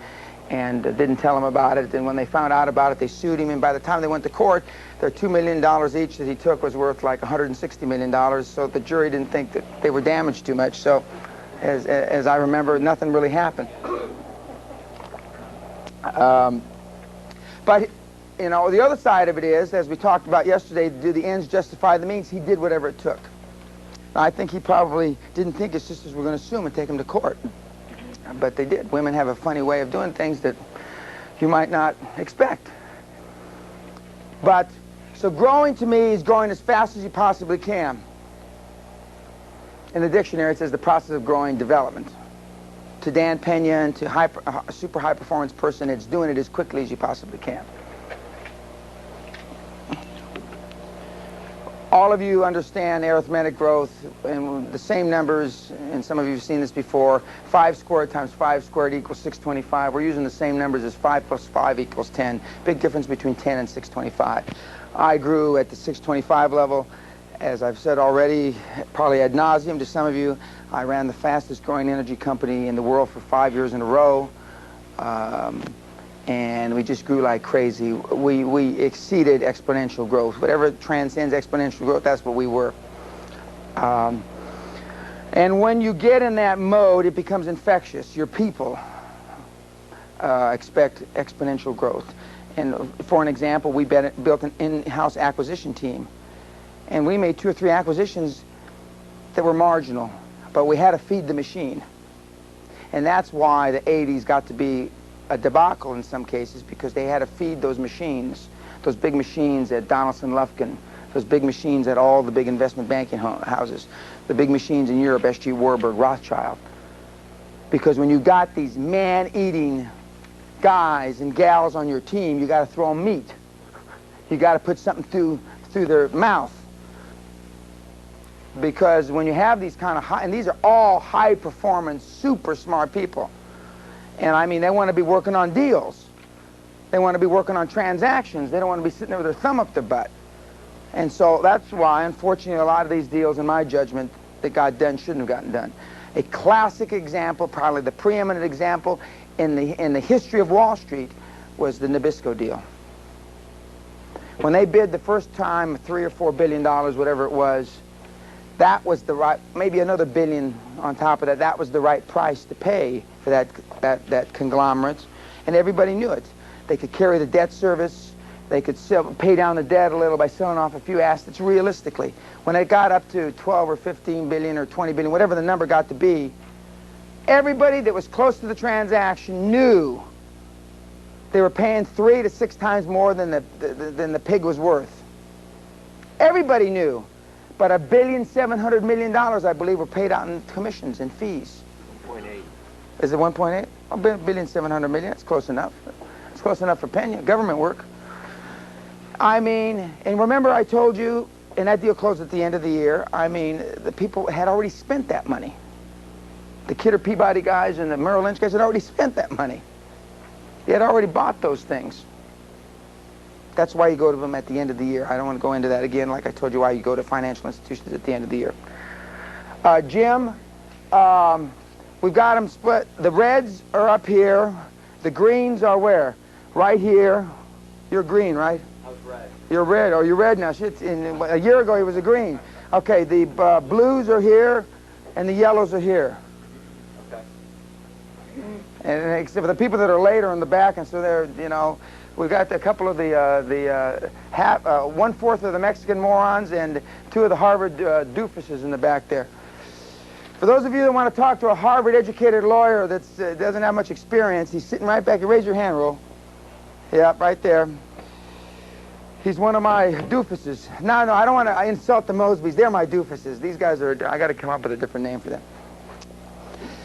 A: and didn't tell them about it. And when they found out about it, they sued him. And by the time they went to court, their $2 million each that he took was worth like $160 million. So the jury didn't think that they were damaged too much. So, as I remember, nothing really happened. But the other side of it is, as we talked about yesterday, do the ends justify the means? He did whatever it took. I think he probably didn't think his sisters were going to sue him and take him to court. But they did. Women have a funny way of doing things that you might not expect. But, so growing to me is growing as fast as you possibly can. In the dictionary, it says the process of growing development. To Dan Peña and to a super high performance person, it's doing it as quickly as you possibly can. All of you understand arithmetic growth and the same numbers, and some of you have seen this before. 5 squared times 5 squared equals 625. We're using the same numbers as 5 plus 5 equals 10. Big difference between 10 and 625. I grew at the 625 level. As I've said already, probably ad nauseum to some of you, I ran the fastest growing energy company in the world for 5 years in a row. And we just grew like crazy. We exceeded exponential growth. Whatever transcends exponential growth, that's what we were. And when you get in that mode, it becomes infectious. Your people expect exponential growth. And for an example, we built an in-house acquisition team. And we made 2 or 3 acquisitions that were marginal, but we had to feed the machine. And that's why the 80s got to be a debacle in some cases, because they had to feed those machines, those big machines at Donaldson Lufkin, those big machines at all the big investment banking houses, the big machines in Europe, S.G. Warburg, Rothschild. Because when you got these man-eating guys and gals on your team, you got to throw them meat. You got to put something through their mouth. Because when you have these kind of high, and these are all high-performance, super smart people. And I mean, they want to be working on deals. They want to be working on transactions. They don't want to be sitting there with their thumb up their butt. And so that's why, unfortunately, a lot of these deals, in my judgment, that got done shouldn't have gotten done. A classic example, probably the preeminent example in the history of Wall Street, was the Nabisco deal. When they bid the first time $3 or $4 billion, whatever it was, that was the right, maybe another billion on top of that, that was the right price to pay for that conglomerate. And everybody knew it. They could carry the debt service. They could pay down the debt a little by selling off a few assets realistically. When it got up to 12 or 15 billion or 20 billion, whatever the number got to be, everybody that was close to the transaction knew they were paying 3 to 6 times more than the pig was worth. Everybody knew. But $1.7 billion, I believe, were paid out in commissions and fees.
I: 1.8.
A: Is it 1.8? Oh, $1.7 billion. That's close enough. It's close enough for Peña. Government work. I mean, and remember I told you, and that deal closed at the end of the year, I mean, the people had already spent that money. The Kidder Peabody guys and the Merrill Lynch guys had already spent that money. They had already bought those things. That's why you go to them at the end of the year. I don't want to go into that again, like I told you why you go to financial institutions at the end of the year. Jim, we've got them split. The reds are up here. The greens are where? Right here. You're green, right?
F: I was red.
A: You're red. Oh, you're red now. Shit, a year ago he was a green. Okay, the blues are here, and the yellows are here.
F: Okay.
A: And except for the people that are later in the back, and so they're, you know, we've got a couple of the 1/4 of the Mexican morons and 2 of the Harvard doofuses in the back there. For those of you that want to talk to a Harvard-educated lawyer that doesn't have much experience, he's sitting right back here. Raise your hand, Roll. Yeah, right there. He's one of my doofuses. No, I don't want to insult the Mosbys. They're my doofuses. These guys are, I got to come up with a different name for them.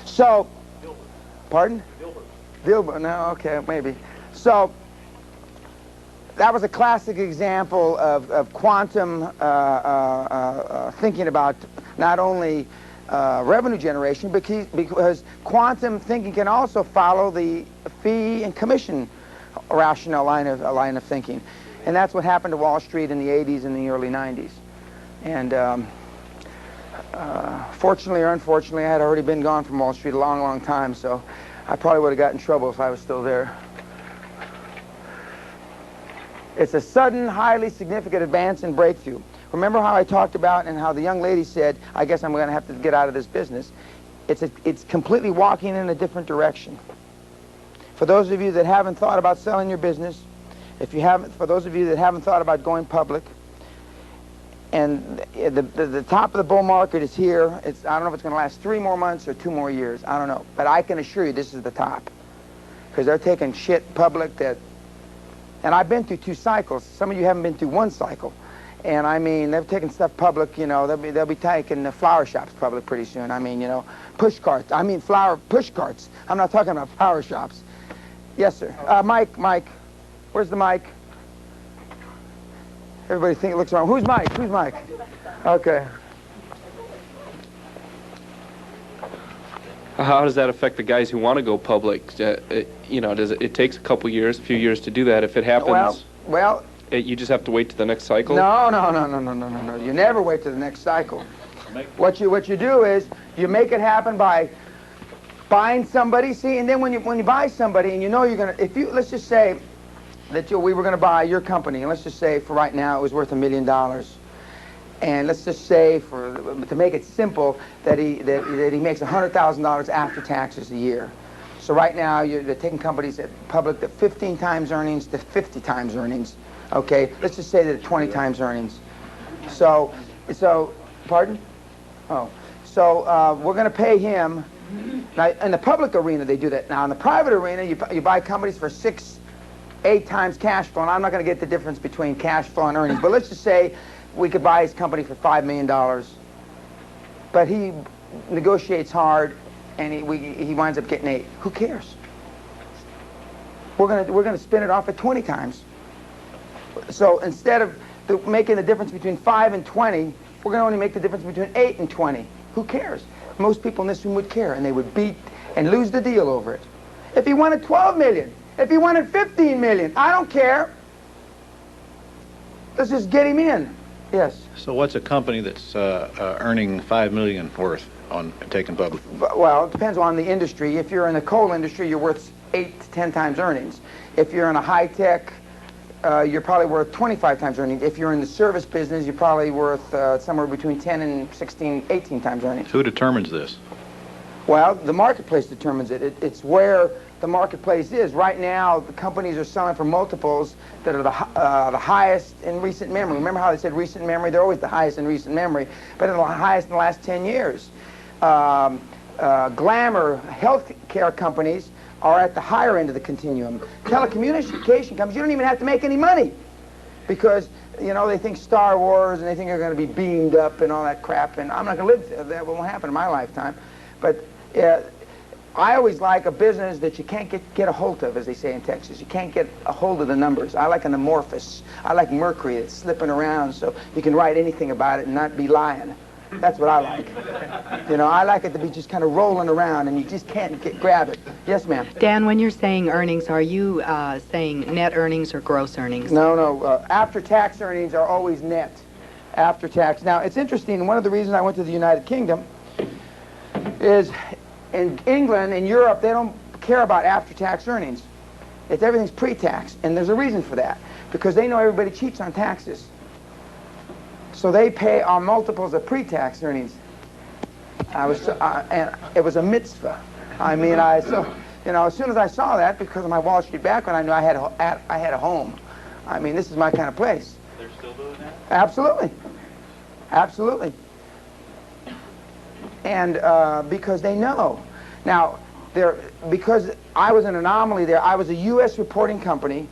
A: So,
F: Dilbert.
A: pardon?
F: Dilbert.
A: Dilbert, no, okay, maybe. So, that was a classic example of quantum thinking about not only revenue generation, because quantum thinking can also follow the fee and commission rational line of thinking. And that's what happened to Wall Street in the 80s and the early 90s. And fortunately or unfortunately, I had already been gone from Wall Street a long, long time, so I probably would have got in trouble if I was still there. It's a sudden, highly significant advance and breakthrough. Remember how I talked about and how the young lady said, I guess I'm going to have to get out of this business. It's completely walking in a different direction. For those of you that haven't thought about selling your business, for those of you that haven't thought about going public, and the top of the bull market is here. I don't know if it's going to last 3 more months or 2 more years. I don't know. But I can assure you this is the top. Because they're taking shit public that... And I've been through 2 cycles. Some of you haven't been through 1 cycle. And I mean, they've taken stuff public, you know, they'll be taking the flower shops public pretty soon. I mean, you know, push carts. I mean, push carts. I'm not talking about flower shops. Yes, sir. Mike, where's the mic? Everybody looks around. Who's Mike? Who's Mike? Okay.
B: How does that affect the guys who want to go public? You know, it takes a few years to do that. If it happens,
A: well,
B: you just have to wait to the next cycle?
A: No. You never wait to the next cycle. What you do is you make it happen by buying somebody. See, and then when you buy somebody and you know you're gonna, let's just say that we were gonna buy your company, and let's just say for right now it was worth $1 million, and let's just say to make it simple that he makes $100,000 after taxes a year. So right now they're taking companies at public that 15 times earnings to 50 times earnings. Okay, let's just say that 20 times earnings. So, pardon? Oh, so we're going to pay him. Now, in the public arena, they do that. Now, in the private arena, you buy companies for 6, 8 times cash flow. And I'm not going to get the difference between cash flow and earnings. But let's just say we could buy his company for $5 million. But he negotiates hard, and he winds up getting 8. Who cares? We're going to spin it off at 20 times. So instead of making the difference between 5 and 20, we're going to only make the difference between 8 and 20. Who cares? Most people in this room would care, and they would beat and lose the deal over it. If he wanted 12 million, if he wanted 15 million, I don't care. Let's just get him in. Yes.
J: So what's a company that's earning $5 million worth on taking public?
A: Well, it depends on the industry. If you're in the coal industry, you're worth 8 to 10 times earnings. If you're in a high-tech, you're probably worth 25 times earnings. If you're in the service business, you're probably worth somewhere between 10 and 16, 18 times earnings.
J: Who determines this?
A: Well, the marketplace determines it. It's where the marketplace is. Right now, the companies are selling for multiples that are the highest in recent memory. Remember how they said recent memory? They're always the highest in recent memory, but they're the highest in the last 10 years. Glamour healthcare companies are at the higher end of the continuum. Telecommunication companies, you don't even have to make any money because, you know, they think Star Wars and they think they're going to be beamed up and all that crap, and I'm not going to live, that won't happen in my lifetime. But I always like a business that you can't get a hold of, as they say in Texas. You can't get a hold of the numbers. I like an amorphous. I like mercury that's slipping around so you can write anything about it and not be lying. That's what I like. You know, I like it to be just kind of rolling around and you just can't grab it. Yes, ma'am.
K: Dan, when you're saying earnings, are you saying net earnings or gross earnings?
A: No. After-tax earnings are always net. After tax. Now, it's interesting. One of the reasons I went to the United Kingdom is in England and Europe, they don't care about after-tax earnings. Everything's pre-tax, and there's a reason for that. Because they know everybody cheats on taxes. So they pay on multiples of pre-tax earnings. And it was a mitzvah. I mean, as soon as I saw that, because of my Wall Street background, I knew I had a home. I mean, this is my kind of place.
F: They're still doing that?
A: Absolutely. And because they know. Now, because I was an anomaly there, I was a U.S. reporting company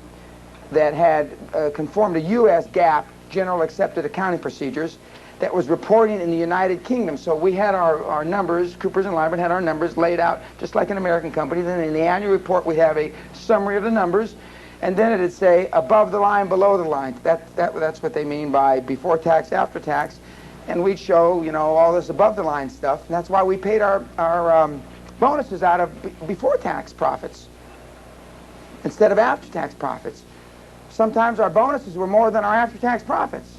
A: that had conformed to U.S. GAAP, General Accepted Accounting Procedures, that was reporting in the United Kingdom. So we had our numbers, Coopers and Lybrand had our numbers laid out just like an American company. Then in the annual report we have a summary of the numbers, and then it'd say above the line, below the line. That's what they mean by before tax, after tax. And we'd show, you know, all this above the line stuff. And that's why we paid our bonuses out of before tax profits instead of after tax profits. Sometimes our bonuses were more than our after-tax profits,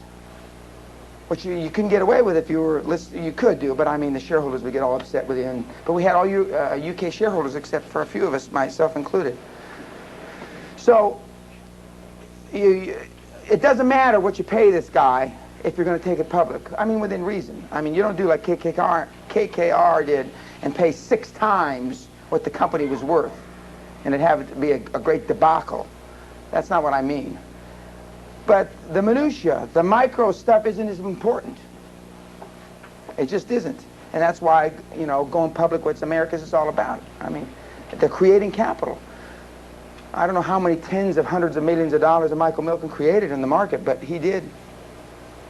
A: which you couldn't get away with if you were listed. You could do, but I mean the shareholders would get all upset with you. But we had all UK shareholders except for a few of us, myself included. So it doesn't matter what you pay this guy if you're going to take it public. I mean, within reason. I mean, you don't do like KKR did and pay 6 times what the company was worth, and it'd have it to be a great debacle. That's not what I mean. But the minutia, the micro stuff isn't as important. It just isn't. And that's why, you know, going public with America's is all about. I mean, they're creating capital. I don't know how many tens of hundreds of millions of dollars that Michael Milken created in the market, but he did.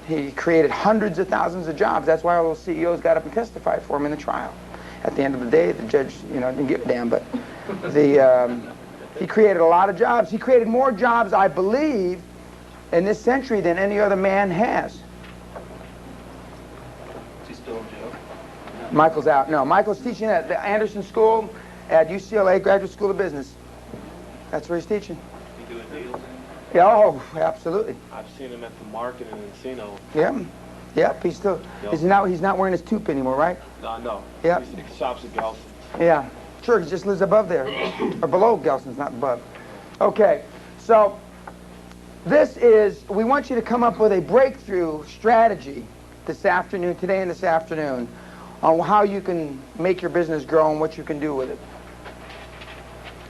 A: He created hundreds of thousands of jobs. That's why all those CEOs got up and testified for him in the trial. At the end of the day, the judge, didn't give a damn, but he created a lot of jobs. He created more jobs, I believe, in this century than any other man has.
F: Is he still in jail?
A: Michael's out. No, Michael's teaching at the Anderson School at UCLA, Graduate School of Business. That's where he's teaching.
F: He doing deals?
A: Yeah, oh, absolutely.
F: I've seen him at the market in Encino.
A: Yep. Yep, he's still, he's not wearing his toque anymore, right?
F: No.
A: Yep.
F: He shops at Gelson's.
A: Yeah. Sure, he just lives above there. Or below Gelson's, not above. Okay, so we want you to come up with a breakthrough strategy this afternoon, today and this afternoon, on how you can make your business grow and what you can do with it.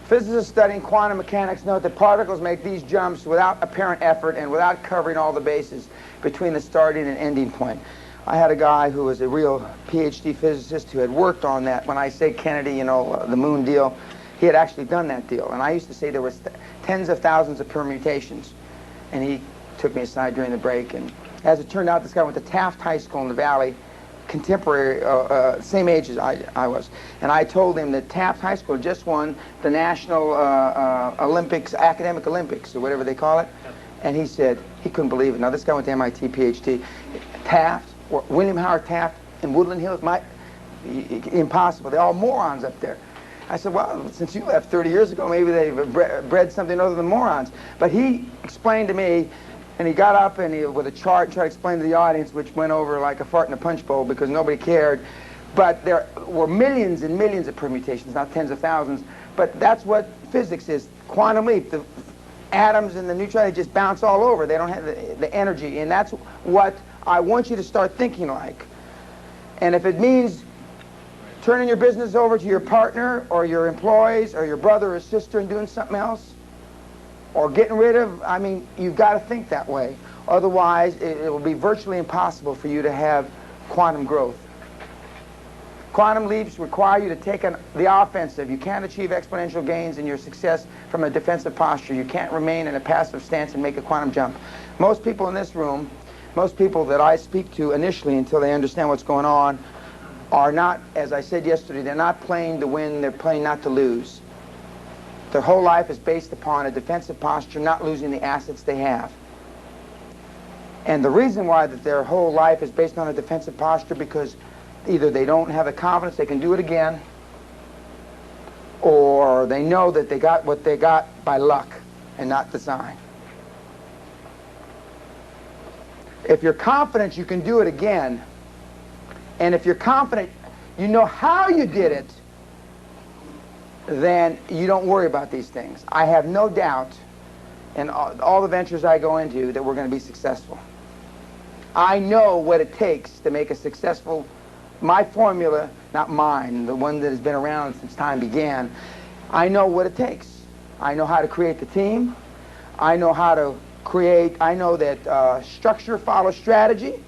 A: Physicists studying quantum mechanics note that particles make these jumps without apparent effort and without covering all the bases between the starting and ending point. I had a guy who was a real PhD physicist who had worked on that. When I say Kennedy, the moon deal, he had actually done that deal. And I used to say there was tens of thousands of permutations. And he took me aside during the break. And as it turned out, this guy went to Taft High School in the Valley, contemporary, same age as I was. And I told him that Taft High School just won the National Olympics, Academic Olympics, or whatever they call it. And he said he couldn't believe it. Now, this guy went to MIT, PhD. Taft, or William Howard Taft in Woodland Hills, impossible. They're all morons up there. I said, well, since you left 30 years ago, maybe they've bred something other than morons. But he explained to me, and he got up and with a chart, tried to explain to the audience, which went over like a fart in a punch bowl because nobody cared. But there were millions and millions of permutations, not tens of thousands. But that's what physics is. Quantum leap. The atoms and the neutrons, they just bounce all over. They don't have the energy. And that's what I want you to start thinking like. And if it means turning your business over to your partner or your employees or your brother or sister and doing something else, or getting rid of, you've got to think that way. Otherwise, it will be virtually impossible for you to have quantum growth. Quantum leaps require you to take the offensive. You can't achieve exponential gains in your success from a defensive posture. You can't remain in a passive stance and make a quantum jump. Most people in this room, most people that I speak to initially until they understand what's going on, are not, as I said yesterday, they're not playing to win, they're playing not to lose. Their whole life is based upon a defensive posture, not losing the assets they have. And the reason why that their whole life is based on a defensive posture because either they don't have the confidence they can do it again, or they know that they got what they got by luck and not design. If you're confident you can do it again, and if you're confident you know how you did it, then you don't worry about these things. I have no doubt in all the ventures I go into that we're going to be successful. I know what it takes to make a successful, my formula, not mine, the one that has been around since time began. I know what it takes. I know how to create the team. I know how to create, I know that structure follows strategy.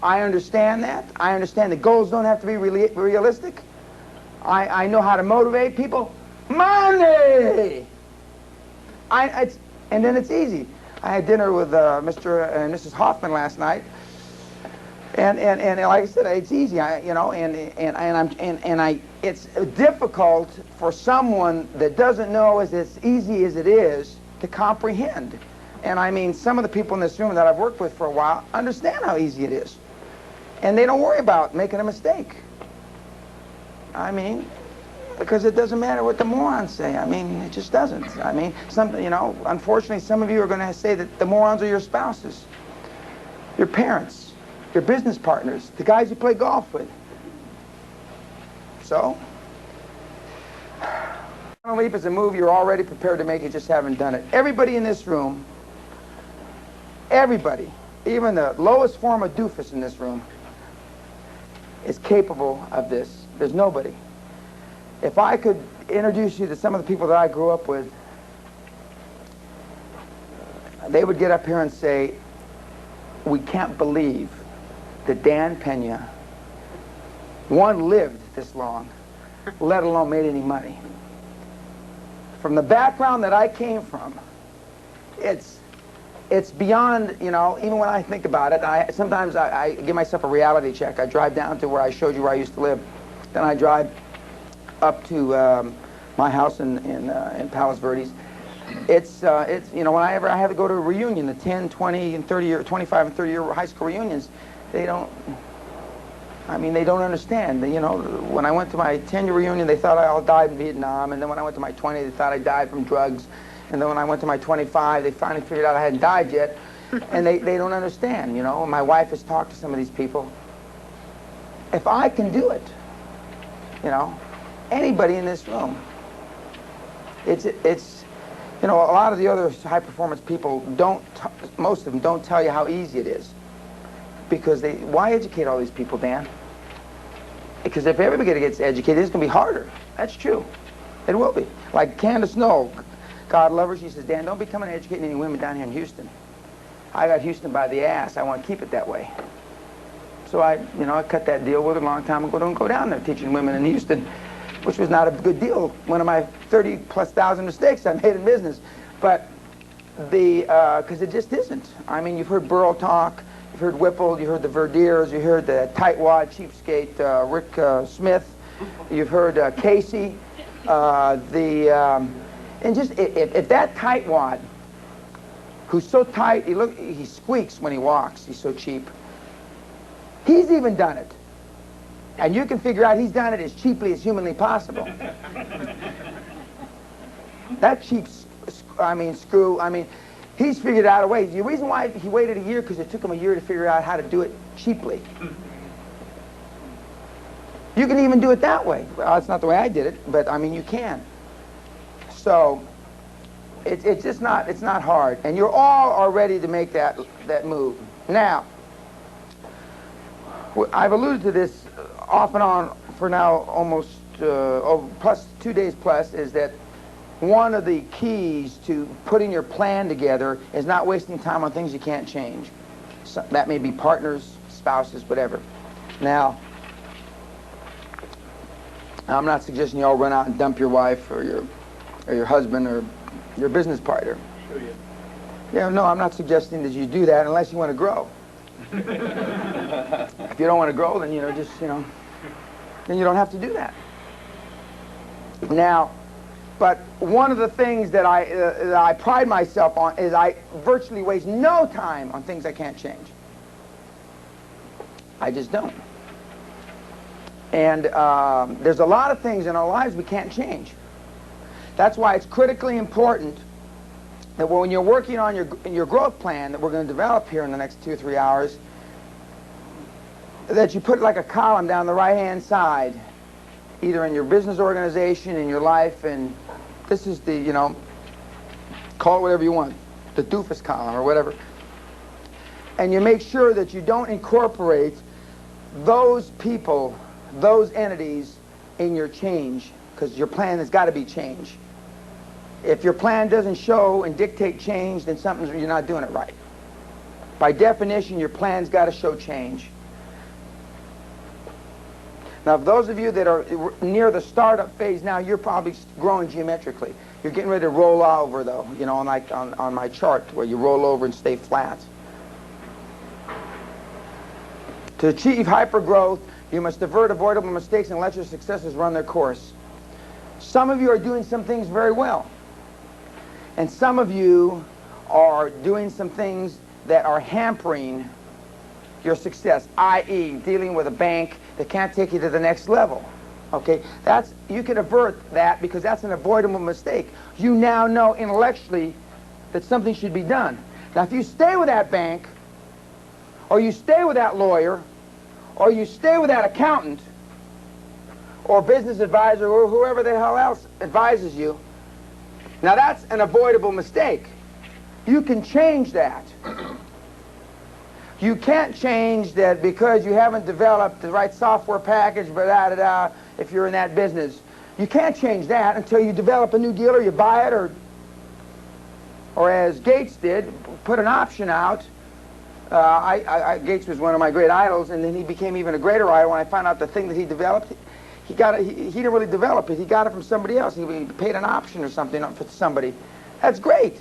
A: I understand that. I understand that goals don't have to be realistic. I know how to motivate people. Money! And then it's easy. I had dinner with Mr. and Mrs. Hoffman last night, and like I said, it's easy. It's difficult for someone that doesn't know as easy as it is to comprehend. And some of the people in this room that I've worked with for a while understand how easy it is, and they don't worry about making a mistake. Because it doesn't matter what the morons say. It just doesn't. Unfortunately, some of you are going to say that the morons are your spouses, your parents, your business partners, the guys you play golf with. So, Quantum Leap is a move you're already prepared to make, you just haven't done it. Everybody in this room, everybody, even the lowest form of doofus in this room, is capable of this. There's nobody. If I could introduce you to some of the people that I grew up with, they would get up here and say, we can't believe that Dan Pena, one, lived this long, let alone made any money. From the background that I came from, it's it's beyond, you know, even when I think about it, sometimes I give myself a reality check. I drive down to where I showed you where I used to live. Then I drive up to my house in Palos Verdes. It's you know, whenever I have to go to a reunion, the 10, 20, and 30 year, 25 and 30 year high school reunions, they don't understand. You know, when I went to my 10-year reunion, they thought I all died in Vietnam, and then when I went to my 20, they thought I died from drugs, and then when I went to my 25, they finally figured out I hadn't died yet, and they don't understand, you know. My wife has talked to some of these people. If I can do it, you know, anybody in this room, it's you know, a lot of the other high-performance people most of them don't tell you how easy it is. Because why educate all these people, Dan? Because if everybody gets educated, it's going to be harder. That's true. It will be. Like Candace Knoll, God love her, she says, Dan, don't be coming and educating any women down here in Houston. I got Houston by the ass. I want to keep it that way. So I cut that deal with her a long time ago. Don't go down there teaching women in Houston, which was not a good deal. One of my 30,000+ mistakes I made in business. But because it just isn't. I mean, you've heard Burl talk. You've heard Whipple, you heard the Verdiers, you heard the tightwad cheapskate Rick Smith, you've heard Casey, and just if that tightwad, who's so tight, he squeaks when he walks, he's so cheap. He's even done it, and you can figure out he's done it as cheaply as humanly possible. That cheap, screw. He's figured out a way. The reason why he waited a year, because it took him a year to figure out how to do it cheaply. You can even do it that way. Well, that's not the way I did it, but I mean, you can. So it's just not, it's not hard. And you're all are ready to make that move. Now, I've alluded to this off and on for now almost plus 2 days plus, is that one of the keys to putting your plan together is not wasting time on things you can't change. So that may be partners, spouses, whatever. Now, I'm not suggesting you all run out and dump your wife or your husband or your business partner.
F: Sure, yeah.
A: Yeah, no, I'm not suggesting that you do that unless you want to grow. If you don't want to grow, then then you don't have to do that. Now, but one of the things that I pride myself on is I virtually waste no time on things I can't change. I just don't. And there's a lot of things in our lives we can't change. That's why it's critically important that when you're working on your growth plan that we're going to develop here in the next 2 or 3 hours, that you put like a column down the right-hand side, either in your business organization, in your life, and this is the, call it whatever you want, the doofus column or whatever. And you make sure that you don't incorporate those people, those entities in your change, because your plan has got to be change. If your plan doesn't show and dictate change, then you're not doing it right. By definition, your plan's got to show change. Now, for those of you that are near the startup phase now, you're probably growing geometrically. You're getting ready to roll over, though, on my chart, where you roll over and stay flat. To achieve hypergrowth, you must avert avoidable mistakes and let your successes run their course. Some of you are doing some things very well. And some of you are doing some things that are hampering your success, i.e. dealing with a bank that can't take you to the next level. Okay, you can avert that because that's an avoidable mistake. You now know intellectually that something should be done. Now, if you stay with that bank, or you stay with that lawyer, or you stay with that accountant, or business advisor, or whoever the hell else advises you, now that's an avoidable mistake. You can change that. You can't change that because you haven't developed the right software package, if you're in that business. You can't change that until you develop a new deal, or you buy it, or as Gates did, put an option out. Gates was one of my great idols, and then he became even a greater idol when I found out the thing that he developed, he didn't really develop it. He got it from somebody else. He paid an option or something for somebody. That's great.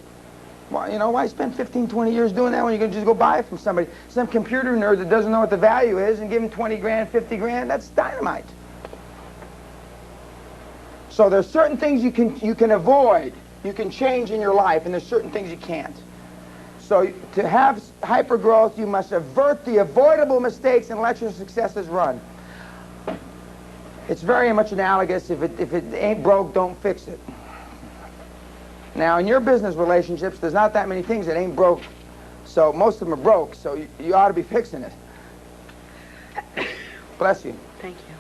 A: Well, why spend 15, 20 years doing that when you can just go buy it from somebody? Some computer nerd that doesn't know what the value is and give him 20 grand, 50 grand, that's dynamite. So there's certain things you can avoid, you can change in your life, and there's certain things you can't. So to have hypergrowth, you must avert the avoidable mistakes and let your successes run. It's very much analogous. If it ain't broke, don't fix it. Now, in your business relationships, there's not that many things that ain't broke. So most of them are broke, so you ought to be fixing it. Bless you.
G: Thank you.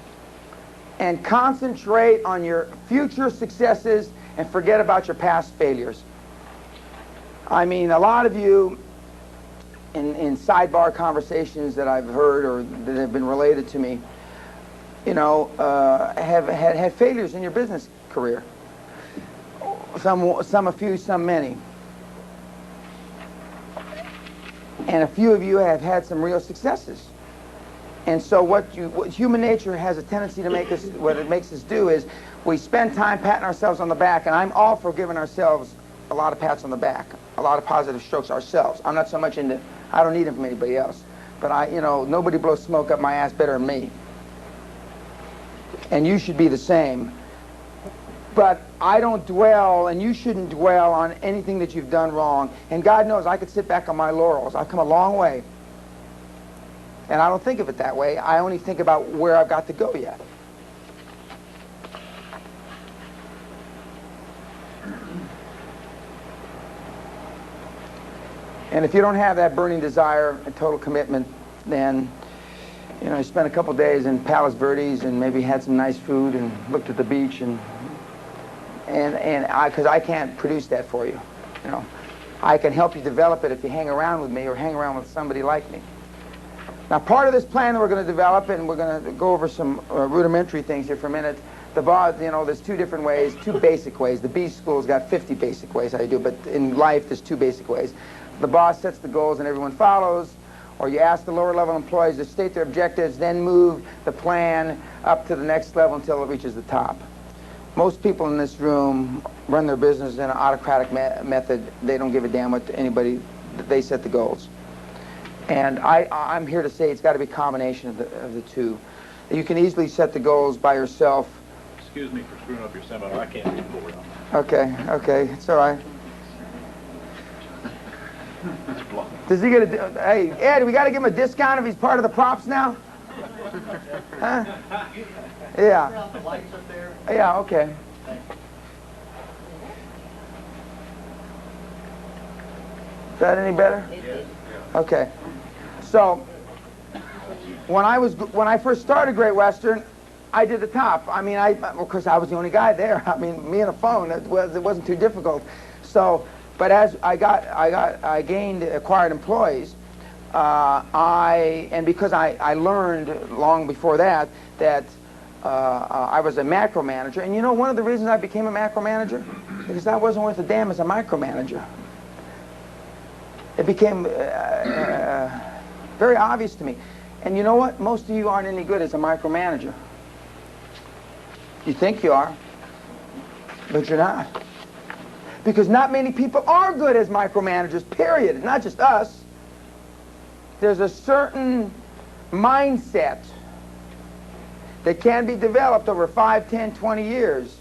A: And concentrate on your future successes and forget about your past failures. I mean, a lot of you, in sidebar conversations that I've heard or that have been related to me, have had failures in your business career. Some a few, some many. And a few of you have had some real successes. And so what human nature has a tendency to make us, what it makes us do is we spend time patting ourselves on the back, and I'm all for giving ourselves a lot of pats on the back, a lot of positive strokes ourselves. I'm not so much into, I don't need them from anybody else. But nobody blows smoke up my ass better than me. And you should be the same. But I don't dwell, and you shouldn't dwell on anything that you've done wrong. And God knows I could sit back on my laurels. I've come a long way. And I don't think of it that way. I only think about where I've got to go yet. And if you don't have that burning desire and total commitment, then you spent a couple days in Palos Verdes and maybe had some nice food and looked at the beach and because I can't produce that for you. I can help you develop it if you hang around with me or hang around with somebody like me. Now, part of this plan that we're going to develop, and we're going to go over some rudimentary things here for a minute. The boss, there's two different ways, two basic ways. The B school's got 50 basic ways how you do, but in life there's two basic ways. The boss sets the goals and everyone follows, or you ask the lower level employees to state their objectives, then move the plan up to the next level until it reaches the top. Most people in this room run their business in an autocratic method. They don't give a damn what anybody, they set the goals. And I'm here to say it's got to be a combination of the two. You can easily set the goals by yourself.
J: Excuse me for screwing up your seminar. I can't do more.
A: Okay, it's all right. Does he get a... Hey, Ed, we got to give him a discount if he's part of the props now? Huh? Yeah.
I: The lights up there.
A: Yeah, okay. Is that any better? Okay. So, when I first started Great Western, I did the top. I mean, of course, I was the only guy there. I mean, me and a phone, it wasn't too difficult. So, but as I acquired employees, and because I learned long before that I was a macro manager. And one of the reasons I became a macro manager? Because I wasn't worth a damn as a micromanager. It became very obvious to me. And you know what? Most of you aren't any good as a micromanager. You think you are, but you're not. Because not many people are good as micromanagers, period. Not just us. There's a certain mindset that can be developed over 5, 10, 20 years.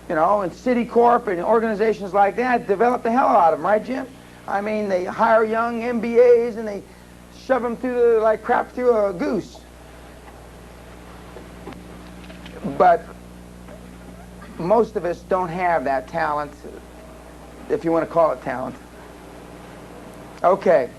A: In Citicorp and organizations like that, develop the hell out of them, right, Jim? I mean, they hire young MBAs and they shove them through like crap through a goose. But most of us don't have that talent, if you want to call it talent. Okay.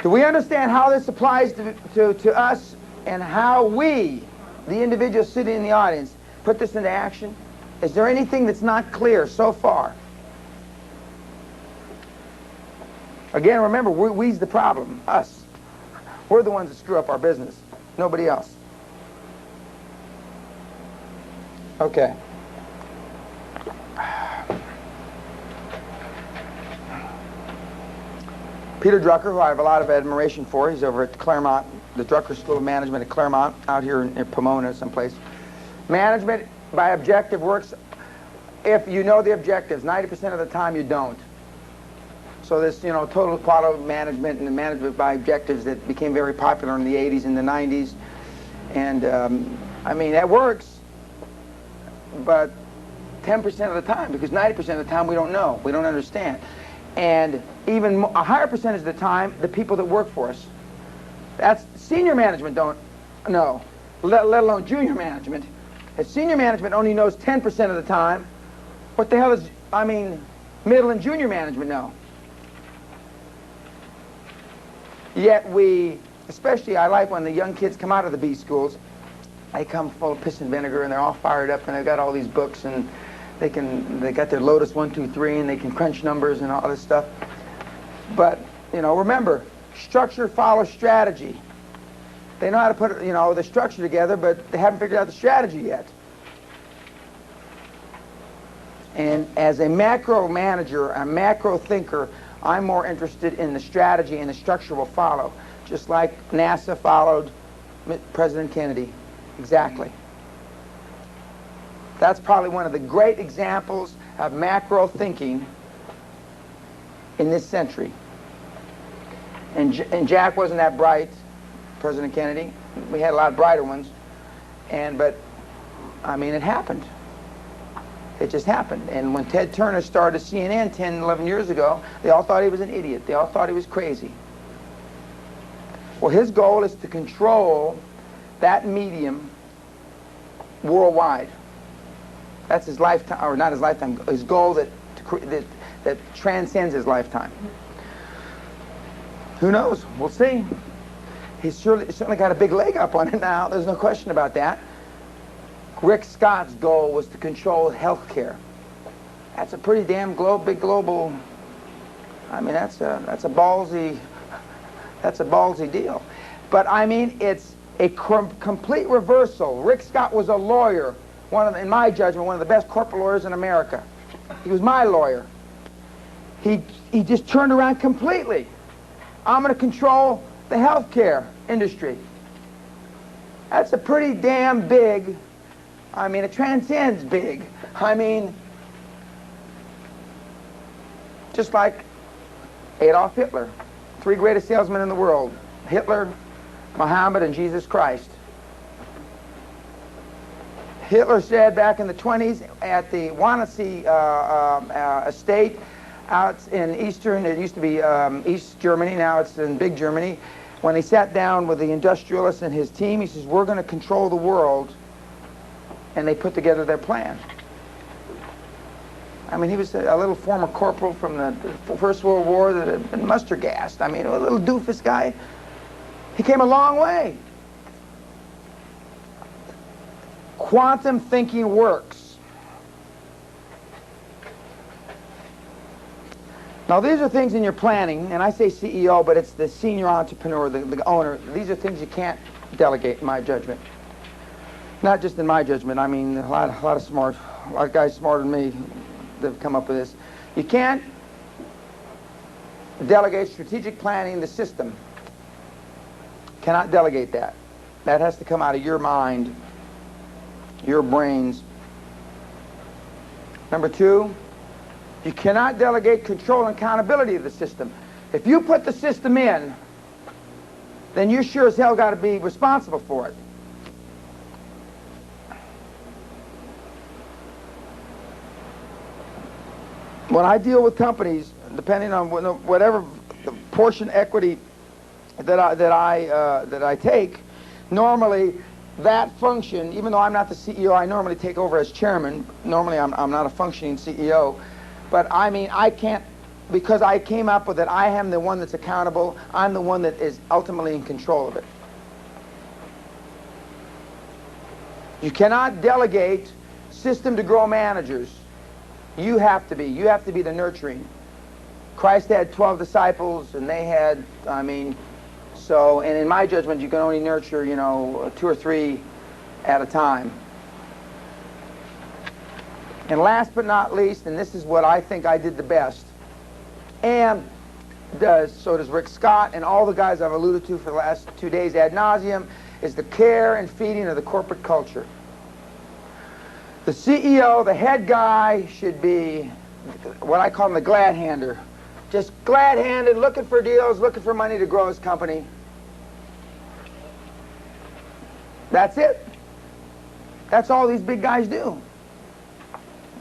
A: Do we understand how this applies to us and how we, the individuals sitting in the audience, put this into action? Is there anything that's not clear so far? Again, remember, we's the problem, us. We're the ones that screw up our business, nobody else. Okay. Peter Drucker, who I have a lot of admiration for, he's over at Claremont, the Drucker School of Management at Claremont, out here in Pomona someplace. Management by objective works if you know the objectives. 90% of the time you don't. So this, total quality management and the management by objectives that became very popular in the 80s and the 90s. And, I mean, that works, but 10% of the time, because 90% of the time we don't know, we don't understand. And even a higher percentage of the time, the people that work for us. That's senior management don't know, let alone junior management. If senior management only knows 10% of the time, what the hell is, middle and junior management know? Yet we, especially I like when the young kids come out of the B schools, they come full of piss and vinegar and they're all fired up and they've got all these books and they got their Lotus 1, 2, 3 and they can crunch numbers and all this stuff. But, remember, structure follows strategy. They know how to put, the structure together, but they haven't figured out the strategy yet. And as a macro manager, a macro thinker, I'm more interested in the strategy, and the structure will follow, just like NASA followed President Kennedy. Exactly. That's probably one of the great examples of macro thinking in this century. And Jack wasn't that bright, President Kennedy. We had a lot brighter ones. But it happened. It just happened. And when Ted Turner started CNN 10, 11 years ago, they all thought he was an idiot. They all thought he was crazy. Well, his goal is to control that medium worldwide. That's his lifetime, or not his lifetime, his goal that transcends his lifetime. Who knows? We'll see. He's certainly got a big leg up on it now. There's no question about that. Rick Scott's goal was to control health care. That's a pretty damn big global. That's a ballsy deal. But it's a complete reversal. Rick Scott was a lawyer, in my judgment, one of the best corporate lawyers in America. He was my lawyer. He just turned around completely. I'm going to control the health care industry. That's a pretty damn big. It transcends big. Just like Adolf Hitler, 3 greatest salesmen in the world: Hitler, Muhammad, and Jesus Christ. Hitler said back in the 20s at the Wannsee estate out in it used to be East Germany, now it's in big Germany, when he sat down with the industrialists and his team, he says, we're going to control the world, and they put together their plan. He was a little former corporal from the First World War that had been mustard gassed. A little doofus guy. He came a long way. Quantum thinking works. Now, these are things in your planning, and I say CEO, but it's the senior entrepreneur, the owner. These are things you can't delegate, in my judgment. Not just in my judgment. A lot of guys smarter than me that have come up with this. You can't delegate strategic planning, the system. Cannot delegate that. That has to come out of your mind, your brains. Number 2, you cannot delegate control and accountability of the system. If you put the system in, then you sure as hell got to be responsible for it. When I deal with companies, depending on whatever the portion equity that I take, normally that function, even though I'm not the CEO, I normally take over as chairman. Normally I'm not a functioning CEO. But I can't, because I came up with it, I am the one that's accountable. I'm the one that is ultimately in control of it. You cannot delegate system to grow managers. You have to be. You have to be the nurturing. Christ had 12 disciples, and they had, and in my judgment, you can only nurture, 2 or 3 at a time. And last but not least, and this is what I think I did the best, and so does Rick Scott and all the guys I've alluded to for the last 2 days ad nauseum, is the care and feeding of the corporate culture. The CEO, the head guy, should be what I call him the glad-hander. Just glad-handed, looking for deals, looking for money to grow his company. That's it. That's all these big guys do.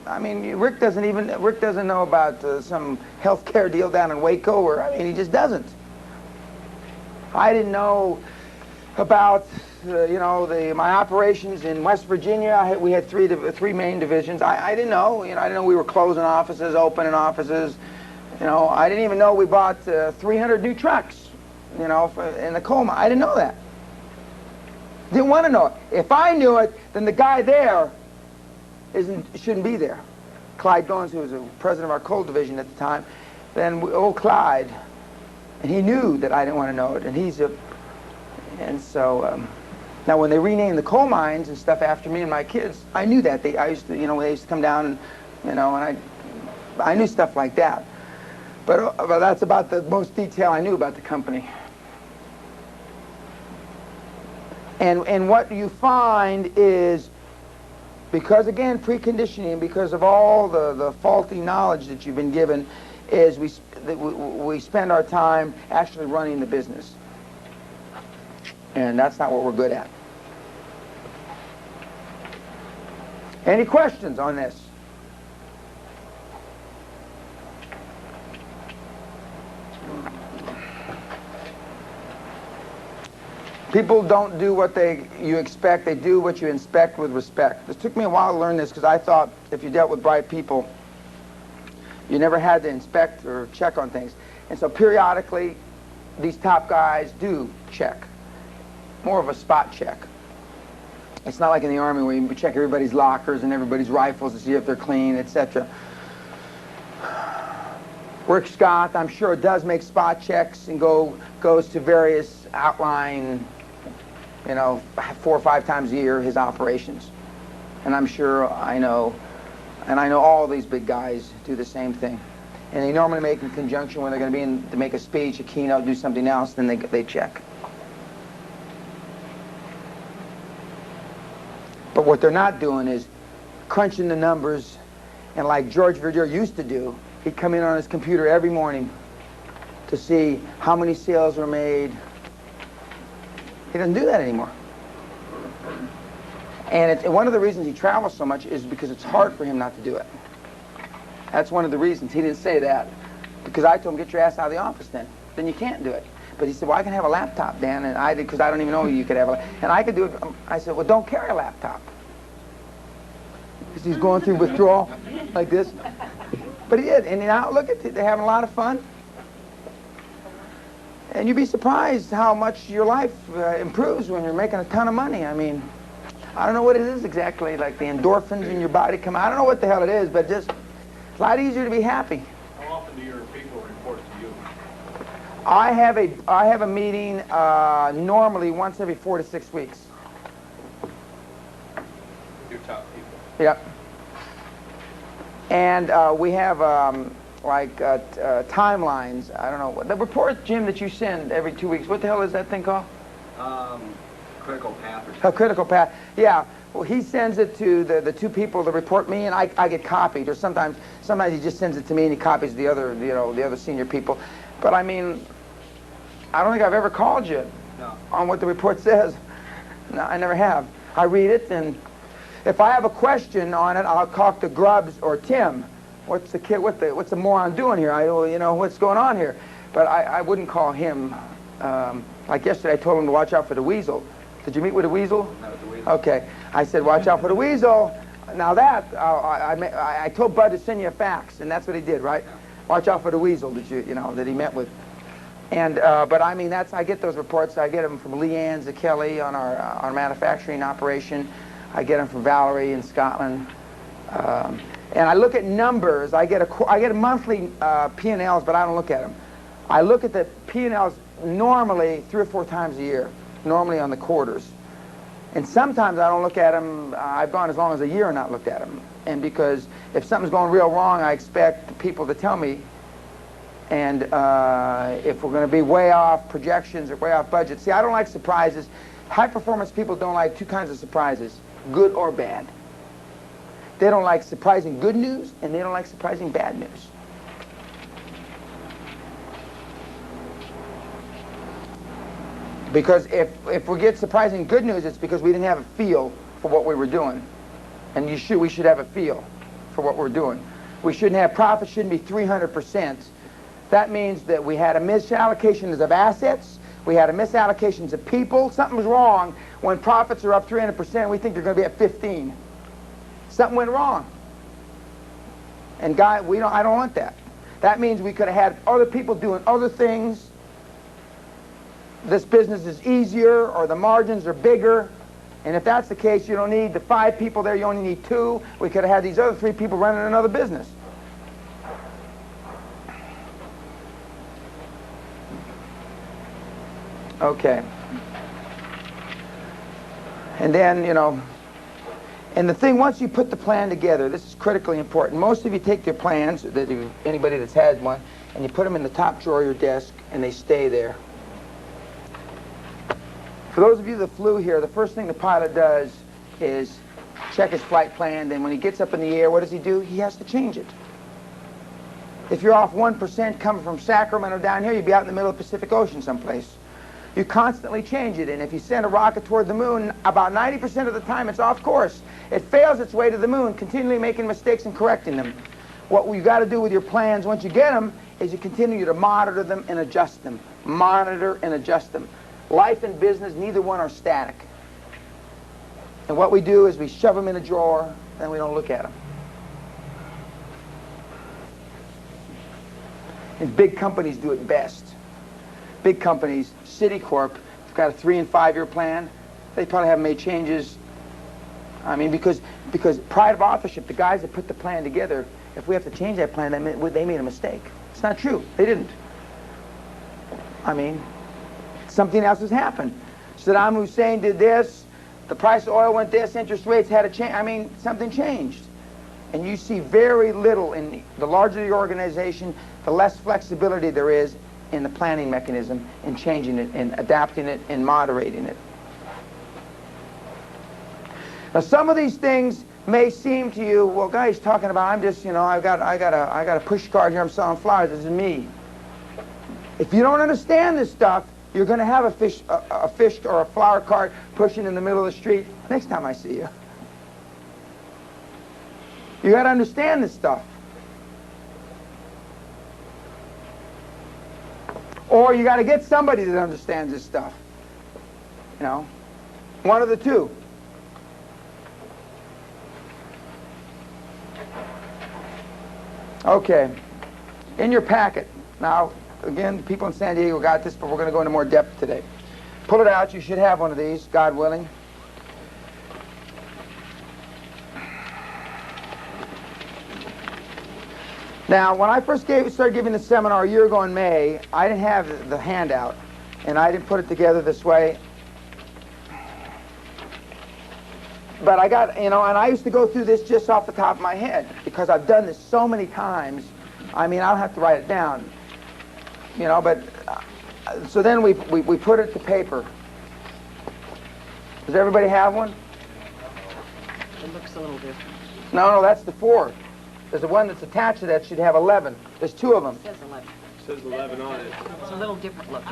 A: I mean, Rick doesn't know about some healthcare deal down in Waco, or I mean, he just doesn't. I didn't know about my operations in West Virginia. We had three main divisions. I didn't know. I didn't know we were closing offices, opening offices. I didn't even know we bought 300 new trucks. In the coal mine. I didn't know that. Didn't want to know it. If I knew it, then the guy there shouldn't be there. Clyde Goins, who was the president of our coal division at the time, then old Clyde, and he knew that I didn't want to know it, and so now when they renamed the coal mines and stuff after me and my kids, I knew that. They used to come down, and I knew stuff like that. But that's about the most detail I knew about the company. And what you find is, because again, preconditioning, because of all the faulty knowledge that you've been given, is we spend our time actually running the business. And that's not what we're good at. Any questions on this? People don't do what you expect. They do what you inspect with respect. It took me a while to learn this, because I thought if you dealt with bright people, you never had to inspect or check on things. And so periodically, these top guys do check. More of a spot check. It's not like in the Army where you check everybody's lockers and everybody's rifles to see if they're clean, etc. Rick Scott, I'm sure, does make spot checks and goes to various outlying, 4 or 5 times a year, his operations. And I'm sure I know all these big guys do the same thing. And they normally make in conjunction when they're going to be in to make a speech, a keynote, do something else, then they check. But what they're not doing is crunching the numbers, and like George Verdier used to do, he'd come in on his computer every morning to see how many sales were made. He doesn't do that anymore. And one of the reasons he travels so much is because it's hard for him not to do it. That's one of the reasons. He didn't say that, because I told him, get your ass out of the office then. Then you can't do it. But he said, well, I can have a laptop, Dan, and I did, because I don't even know you could have a and I could do it. I said, well, don't carry a laptop. Because he's going through withdrawal like this. But he did, and now look at it, they're having a lot of fun. And you'd be surprised how much your life improves when you're making a ton of money. I mean, I don't know what it is exactly, like the endorphins in your body come out. I don't know what the hell it is, but just a lot easier to be happy.
F: How often do your people report to you?
A: I have a meeting normally once every 4 to 6 weeks.
F: Your top people?
A: Yep. And we have timelines. I don't know. The report, Jim, that you send every 2 weeks, what the hell is that thing called?
C: Critical path or something.
A: A critical path. Yeah. Well, he sends it to the 2 people that report me, and I get copied. Or sometimes he just sends it to me and he copies the other senior people. But I mean, I don't think I've ever called you on what the report says. No, I never have. I read it, and if I have a question on it, I'll talk to Grubbs or Tim. What's the moron doing here? What's going on here? But I wouldn't call him. Like yesterday, I told him to watch out for the weasel. Did you meet with the weasel?
C: Not with the weasel.
A: Okay. I said, watch out for the weasel. Now that, I told Bud to send you a fax, and that's what he did, right?
C: Yeah.
A: Watch out for the weasel that he met with. And, but I mean, I get those reports. I get them from Leanne Kelly on our manufacturing operation. I get them from Valerie in Scotland. And I look at numbers. I get a monthly P&Ls, but I don't look at them. I look at the P&Ls normally 3 or 4 times a year, normally on the quarters. And sometimes I don't look at them. I've gone as long as a year and not looked at them. And because if something's going real wrong, I expect people to tell me. And if we're going to be way off projections or way off budget. See, I don't like surprises. High performance people don't like 2 kinds of surprises, good or bad. They don't like surprising good news, and they don't like surprising bad news. Because if we get surprising good news, it's because we didn't have a feel for what we were doing. And we should have a feel for what we're doing. We shouldn't have profits, shouldn't be 300%. That means that we had a misallocation of assets, we had a misallocation of people. Something's wrong when profits are up 300%, we think they're going to be at 15. Something went wrong. And I don't want that. That means we could have had other people doing other things. This business is easier, or the margins are bigger. And if that's the case, you don't need the 5 people there, you only need 2. We could have had these other 3 people running another business. Okay. And then, and the thing, once you put the plan together, this is critically important. Most of you take their plans, anybody that's had one, and you put them in the top drawer of your desk, and they stay there. For those of you that flew here, the first thing the pilot does is check his flight plan. Then when he gets up in the air, what does he do? He has to change it. If you're off 1% coming from Sacramento down here, you'd be out in the middle of the Pacific Ocean someplace. You constantly change it, and if you send a rocket toward the moon, about 90% of the time it's off course. It fails its way to the moon, continually making mistakes and correcting them. What you've got to do with your plans once you get them is you continue to monitor them and adjust them. Monitor and adjust them. Life and business, neither one are static. And what we do is we shove them in a drawer, and we don't look at them. And big companies do it best. Big companies, Citicorp, have got a 3- and 5-year plan. They probably haven't made changes. I mean, because pride of authorship, the guys that put the plan together, if we have to change that plan, they made a mistake. It's not true. They didn't. I mean, something else has happened. Saddam Hussein did this, the price of oil went this, interest rates had a change. I mean, something changed. And you see very little in the larger the organization, the less flexibility there is in the planning mechanism, in changing it, in adapting it, in moderating it. Now, some of these things may seem to you, well, guys, talking about, I'm just, I got a push cart here, I'm selling flowers. This is me. If you don't understand this stuff, you're going to have a fish or a flower cart pushing in the middle of the street next time I see you. You got to understand this stuff. Or you got to get somebody that understands this stuff. One of the two. Okay. In your packet. Now, again, people in San Diego got this, but we're going to go into more depth today. Pull it out. You should have one of these, God willing. Now, when I first started giving the seminar a year ago in May, I didn't have the handout, and I didn't put it together this way. But I got, and I used to go through this just off the top of my head, because I've done this so many times. I mean, I'll have to write it down. But so then we put it to paper. Does everybody have one?
K: It looks a little different.
A: No, that's the 4. There's the one that's attached to that should have 11. There's 2 of them.
K: It says 11.
F: It says 11 on it.
K: It's a little different look.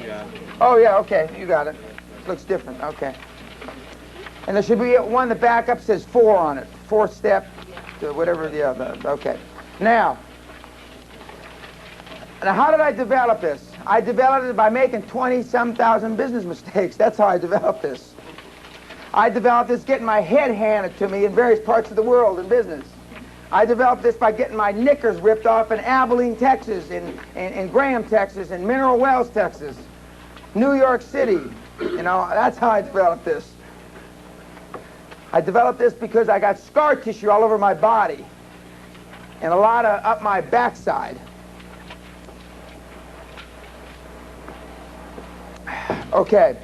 F: Yeah.
A: Oh, yeah, okay, you got it. Looks different, okay. And there should be one, the backup says 4 on it. 4th step, to whatever the other, okay. Now, how did I develop this? I developed it by making 20-some thousand business mistakes. That's how I developed this. I developed this getting my head handed to me in various parts of the world in business. I developed this by getting my knickers ripped off in Abilene, Texas, in Graham, Texas, in Mineral Wells, Texas, New York City. That's how I developed this. I developed this because I got scar tissue all over my body and a lot of up my backside. Okay.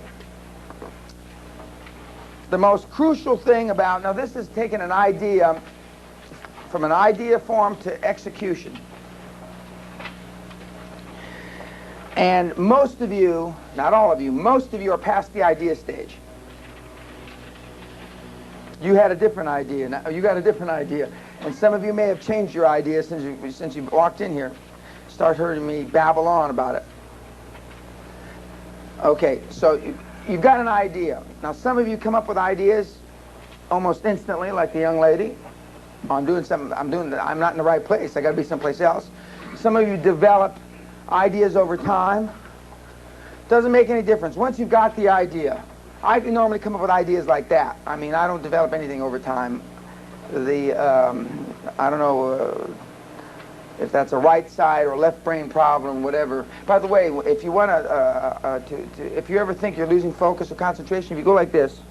A: The most crucial thing about, now this is taking an idea from an idea form to execution. And most of you, not all of you, most of you are past the idea stage. You had a different idea. Now, you got a different idea. And some of you may have changed your idea since you walked in here. Start hearing me babble on about it. Okay, so you've got an idea. Now, some of you come up with ideas almost instantly, like the young lady. I'm doing something. I'm not in the right place. I got to be someplace else. Some of you develop ideas over time. Doesn't make any difference. Once you've got the idea, I can normally come up with ideas like that. I mean, I don't develop anything over time. I don't know if that's a right side or left brain problem, whatever. By the way, if you want if you ever think you're losing focus or concentration, if you go like this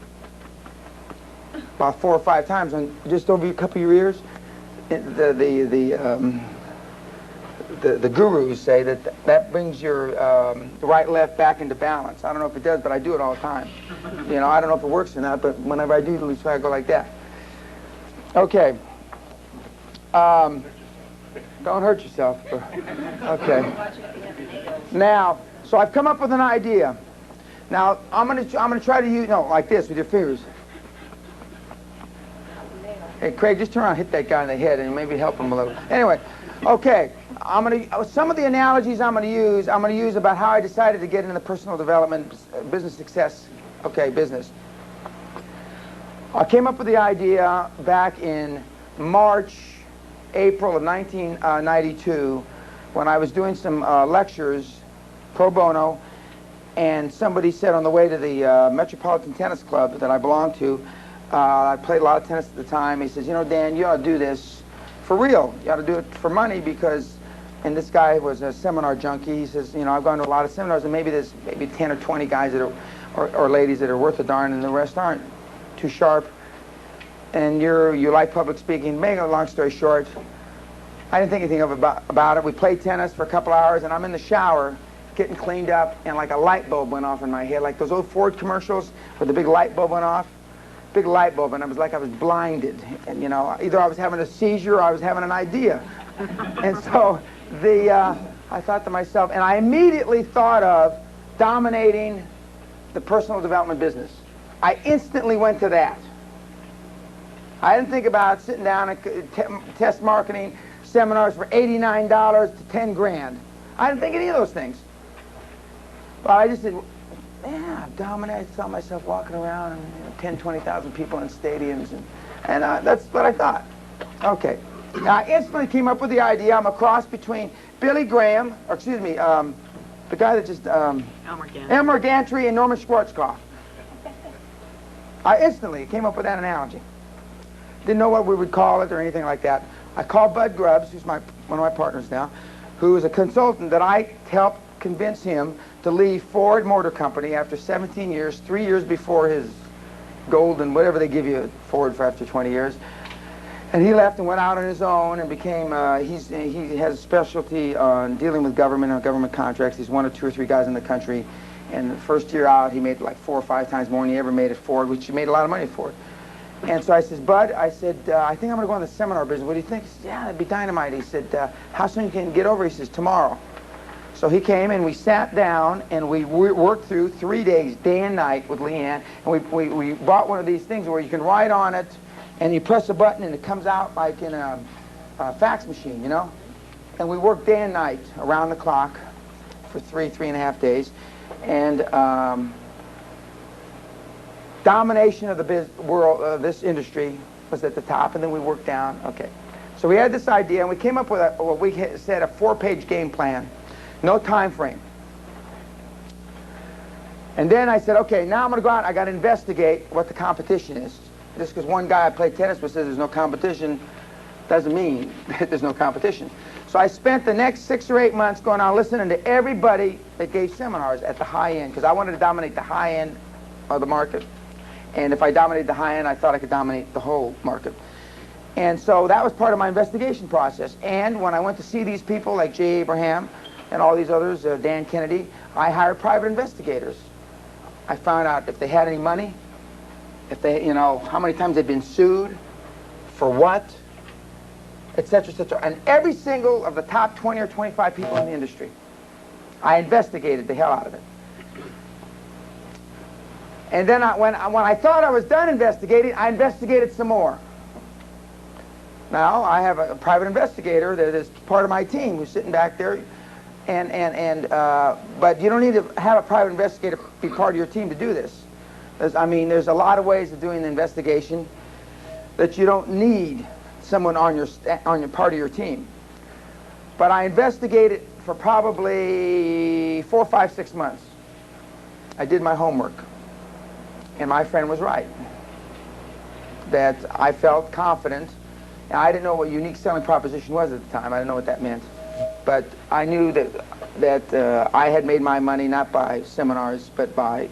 A: about 4 or 5 times, and just over a couple of your ears, the gurus say that brings your right left back into balance. I don't know if it does, but I do it all the time. You know, I don't know if it works or not, but whenever I do, at least I go like that. Okay. Don't hurt yourself. Okay. Now, so I've come up with an idea. Now I'm gonna try to use like this with your fingers. Hey, Craig, just turn around and hit that guy in the head and maybe help him a little. Anyway, okay. Some of the analogies I'm going to use about how I decided to get into personal development, business success, business. I came up with the idea back in April of 1992 when I was doing some lectures pro bono, and somebody said on the way to the Metropolitan Tennis Club that I belonged to, I played a lot of tennis at the time, he says, you know, Dan, you ought to do this for real. You ought to do it for money because... And this guy was a seminar junkie. He says, you know, I've gone to a lot of seminars, and maybe there's 10 or 20 guys that are, or ladies that are worth a darn, and the rest aren't too sharp. And you like public speaking. Make a long story short, I didn't think anything of about it. We played tennis for a couple hours, and I'm in the shower getting cleaned up, and like a light bulb went off in my head, like those old Ford commercials where the big light bulb went off. Big light bulb, and it was like I was blinded. And, you know, either I was having a seizure or I was having an idea. And so... I thought to myself, and I immediately thought of dominating the personal development business. I instantly went to that. I didn't think about sitting down and test marketing seminars for $89 to 10 grand. I didn't think any of those things. But I just said, yeah, dominate. I saw myself walking around and 10, 20,000 people in stadiums, and that's what I thought. Okay. Now, I instantly came up with the idea. I'm a cross between Billy Graham, or excuse me, the guy that just... Elmer Gantry and Norman Schwarzkopf. I instantly came up with that analogy. Didn't know what we would call it or anything like that. I called Bud Grubbs, who's one of my partners now, who is a consultant that I helped convince him to leave Ford Motor Company after 17 years, 3 years before his golden, whatever they give you at Ford for after 20 years. And he left and went out on his own and became, he has a specialty on dealing with government and government contracts. He's one of 2 or 3 guys in the country. And the first year out, he made like 4 or 5 times more than he ever made at Ford, which he made a lot of money at Ford. And so I said, Bud, I think I'm going to go in the seminar business. What do you think? He said, yeah, that'd be dynamite. He said, how soon you can get over? He says, tomorrow. So he came and we sat down and we worked through 3 days, day and night with Leanne. And we bought one of these things where you can write on it, and you press a button and it comes out like in a fax machine, you know? And we worked day and night around the clock for 3.5 days. And domination of the world, this industry was at the top, and then we worked down. Okay. So we had this idea, and we came up with what we said, a 4-page game plan. No time frame. And then I said, okay, now I'm going to go out and I got to investigate what the competition is. Just because one guy I played tennis with says there's no competition doesn't mean that there's no competition. So I spent the next 6 or 8 months going out listening to everybody that gave seminars at the high end, because I wanted to dominate the high end of the market. And if I dominated the high end, I thought I could dominate the whole market. And so that was part of my investigation process. And when I went to see these people like Jay Abraham and all these others, Dan Kennedy, I hired private investigators. I found out if they had any money, if they, you know, how many times they'd been sued, for what, et cetera, and every single of the top 20 or 25 people in the industry. I investigated the hell out of it. And then when I thought I was done investigating, I investigated some more. Now, I have a private investigator that is part of my team who's sitting back there. But you don't need to have a private investigator be part of your team to do this. There's a lot of ways of doing the investigation that you don't need someone on your part of your team. But I investigated for probably 4, 5, 6 months. I did my homework. And my friend was right. That I felt confident. And I didn't know what unique selling proposition was at the time. I didn't know what that meant. But I knew that I had made my money not by seminars, but by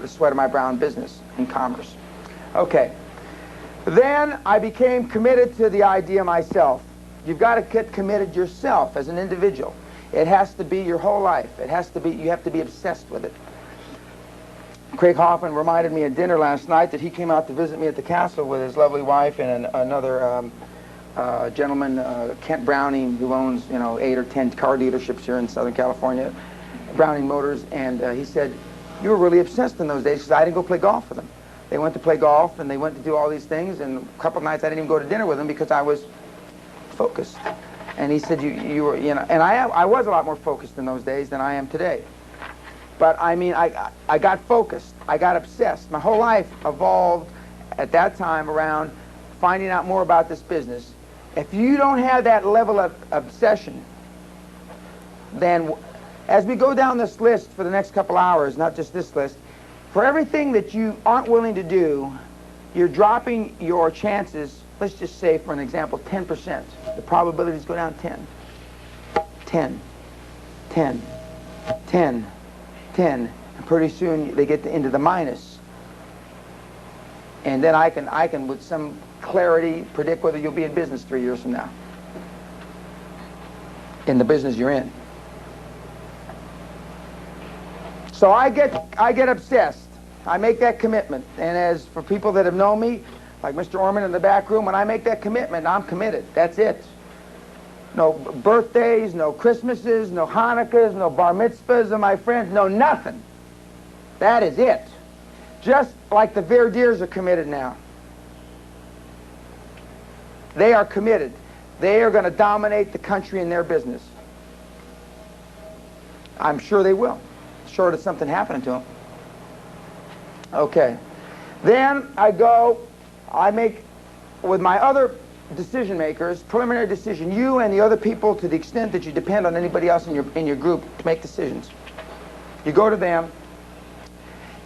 A: the sweat of my brow in business and commerce. Okay. Then I became committed to the idea myself. You've got to get committed yourself as an individual. It has to be your whole life. You have to be obsessed with it. Craig Hoffman reminded me at dinner last night that he came out to visit me at the castle with his lovely wife and another gentleman, Kent Browning, who owns 8 or 10 car dealerships here in Southern California, Browning Motors, and he said, you were really obsessed in those days because I didn't go play golf with them. They went to play golf and they went to do all these things, and a couple of nights I didn't even go to dinner with them because I was focused. And he said, you were, and I was a lot more focused in those days than I am today. But I got focused. I got obsessed. My whole life evolved at that time around finding out more about this business. If you don't have that level of obsession, then as we go down this list for the next couple hours, not just this list, for everything that you aren't willing to do, you're dropping your chances, let's just say, for an example, 10%. The probabilities go down 10. 10. 10. 10. 10. And pretty soon they get into the minus. And then I can with some clarity predict whether you'll be in business 3 years from now. In the business you're in. So I get obsessed. I make that commitment. And as for people that have known me, like Mr. Orman in the back room, when I make that commitment, I'm committed. That's it. No birthdays, no Christmases, no Hanukkahs, no bar mitzvahs of my friends, no nothing. That is it. Just like the Verdiers are committed now. They are committed. They are going to dominate the country in their business. I'm sure they will, short of something happening to them. Okay. Then I make, with my other decision makers, preliminary decision, you and the other people, to the extent that you depend on anybody else in your group to make decisions. You go to them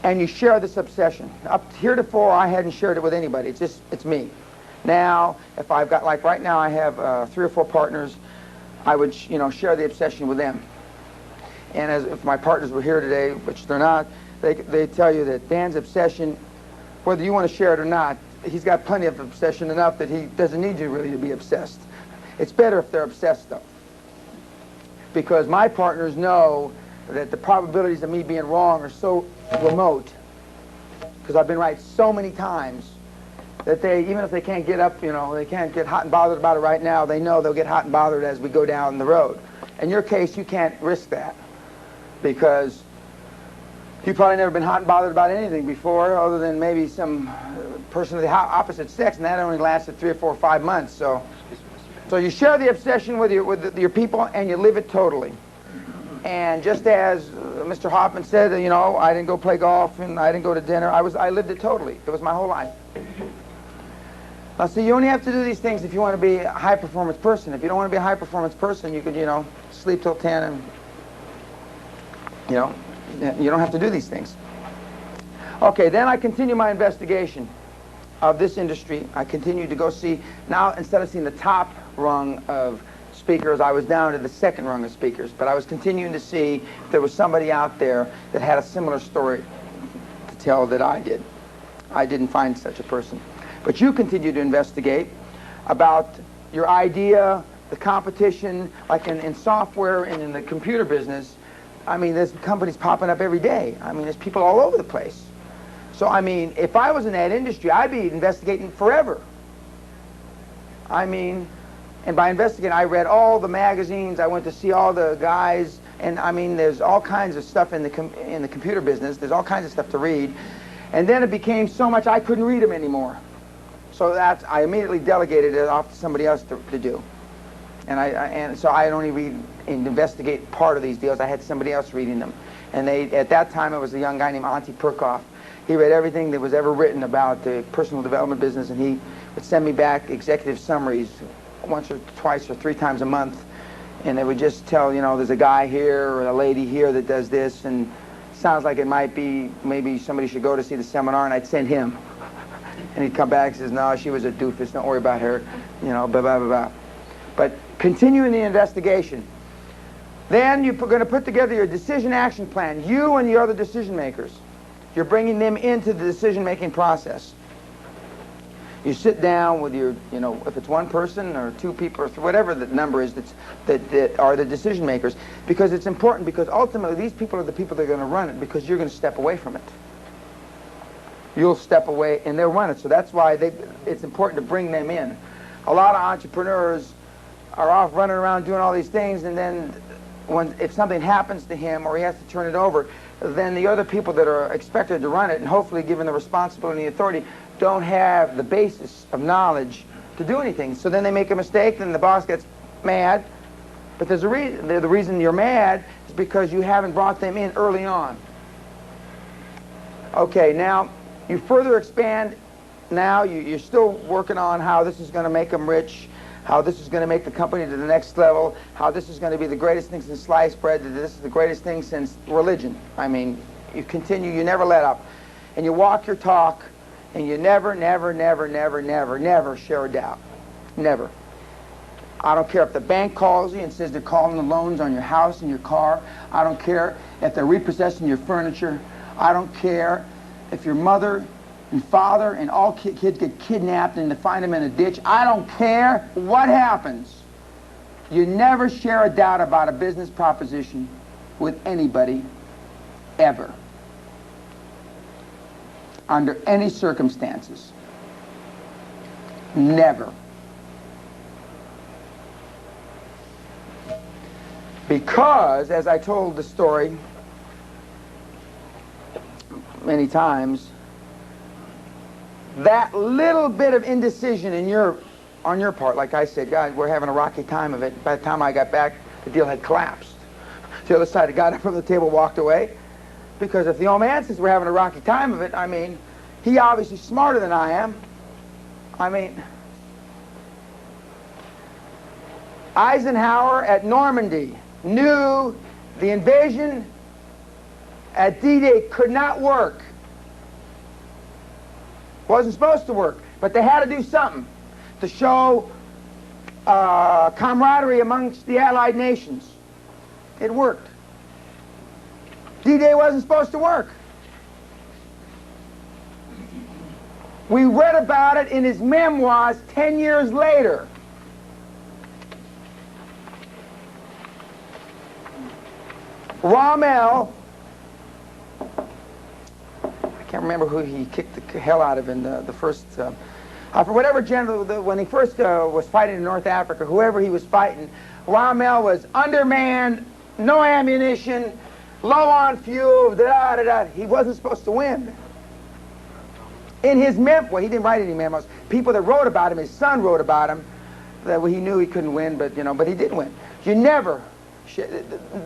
A: and you share this obsession. Up to heretofore, I hadn't shared it with anybody. It's me. Now, if I've got, like right now, I have 3 or 4 partners, I would share the obsession with them. And if my partners were here today, which they're not, they tell you that Dan's obsession, whether you want to share it or not, he's got plenty of obsession enough that he doesn't need you really to be obsessed. It's better if they're obsessed, though. Because my partners know that the probabilities of me being wrong are so remote, because I've been right so many times, that even if they can't get up, they can't get hot and bothered about it right now, they know they'll get hot and bothered as we go down the road. In your case, you can't risk that, because you've probably never been hot and bothered about anything before, other than maybe some person of the opposite sex, and that only lasted 3 or 4 or 5 months. So you share the obsession with your people, and you live it totally. And just as Mr. Hoffman said, I didn't go play golf and I didn't go to dinner. I lived it totally. It was my whole life. Now, see, you only have to do these things if you want to be a high-performance person. If you don't want to be a high-performance person, you could, sleep till 10 and, you don't have to do these things. Okay, then I continue my investigation of this industry. I continued to go see, now instead of seeing the top rung of speakers, I was down to the second rung of speakers, but I was continuing to see if there was somebody out there that had a similar story to tell that I did. I didn't find such a person. But you continue to investigate about your idea, the competition, like in software and in the computer business. There's companies popping up every day. There's people all over the place. So, if I was in that industry, I'd be investigating forever. And by investigating, I read all the magazines, I went to see all the guys, and there's all kinds of stuff in the computer business. There's all kinds of stuff to read. And then it became so much I couldn't read them anymore. So I immediately delegated it off to somebody else to do. And so I only read and investigate part of these deals. I had somebody else reading them. And at that time, it was a young guy named Auntie Perkoff. He read everything that was ever written about the personal development business, and he would send me back executive summaries once or twice or 3 times a month. And they would just tell, you know, there's a guy here or a lady here that does this, and sounds like it might be, maybe somebody should go to see the seminar, and I'd send him. And he'd come back and says, no, she was a doofus, don't worry about her, you know, blah, blah, blah, blah. But continuing the investigation. Then you're going to put together your decision action plan, you and the other decision makers. You're bringing them into the decision-making process. You sit down with your, you know, if it's 1 person or 2 people or whatever the number is that are the decision makers, because it's important, because ultimately these people are the people that are going to run it, because you're going to step away from it. You'll step away and they'll run it. So that's why it's important to bring them in. A lot of entrepreneurs are off running around doing all these things, and then if something happens to him or he has to turn it over, then the other people that are expected to run it and hopefully given the responsibility and the authority don't have the basis of knowledge to do anything. So then they make a mistake, then the boss gets mad. But there's a reason. The reason you're mad is because you haven't brought them in early on. Okay, now you further expand. Now you're still working on how this is going to make them rich, how this is going to make the company to the next level, how this is going to be the greatest thing since sliced bread, that this is the greatest thing since religion. I mean, you continue, you never let up. And you walk your talk, and you never, never, never, never, never, never share a doubt. Never. I don't care if the bank calls you and says they're calling the loans on your house and your car. I don't care if they're repossessing your furniture. I don't care if your mother and father and all kids get kidnapped and they find them in a ditch. I don't care what happens. You never share a doubt about a business proposition with anybody, ever. Under any circumstances. Never. Because, as I told the story many times, that little bit of indecision on your part, like I said, God, we're having a rocky time of it. By the time I got back, the deal had collapsed. The other side got up from the table, walked away. Because if the old man says we're having a rocky time of it, I mean, he obviously smarter than I am. I mean, Eisenhower at Normandy knew the invasion at D-Day could not work. Wasn't supposed to work, but they had to do something to show camaraderie amongst the Allied nations. It worked. D-Day wasn't supposed to work. We read about it in his memoirs 10 years later. Rommel, I can't remember who he kicked the hell out of in the first, for whatever general, when he first was fighting in North Africa, whoever he was fighting, Rommel was undermanned, no ammunition, low on fuel, da-da-da-da. He wasn't supposed to win. In his well, he didn't write any memos. People that wrote about him, his son wrote about him, that he knew he couldn't win, but but he did win. You never,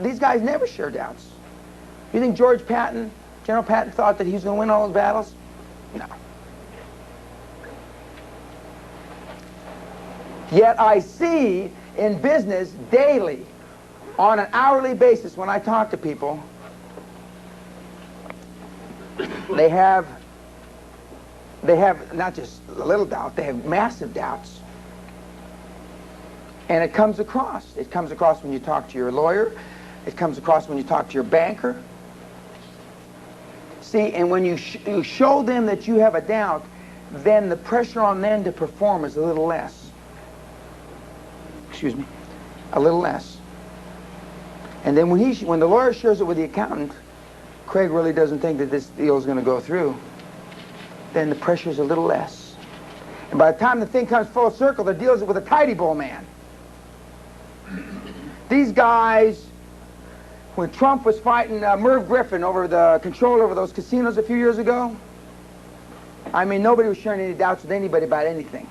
A: these guys never share doubts. You think George Patton, General Patton, thought that he was going to win all those battles? No. Yet I see in business daily, on an hourly basis, when I talk to people, they have not just a little doubt, they have massive doubts. And it comes across. It comes across when you talk to your lawyer. It comes across when you talk to your banker. See, and when you show them that you have a doubt, then the pressure on them to perform is a little less. Excuse me, a little less. And then when the lawyer shares it with the accountant, Craig really doesn't think that this deal is going to go through, then the pressure is a little less. And by the time the thing comes full circle, the deal is with a tidy bowl man. These guys, when Trump was fighting Merv Griffin over the control over those casinos a few years ago, I mean, nobody was sharing any doubts with anybody about anything.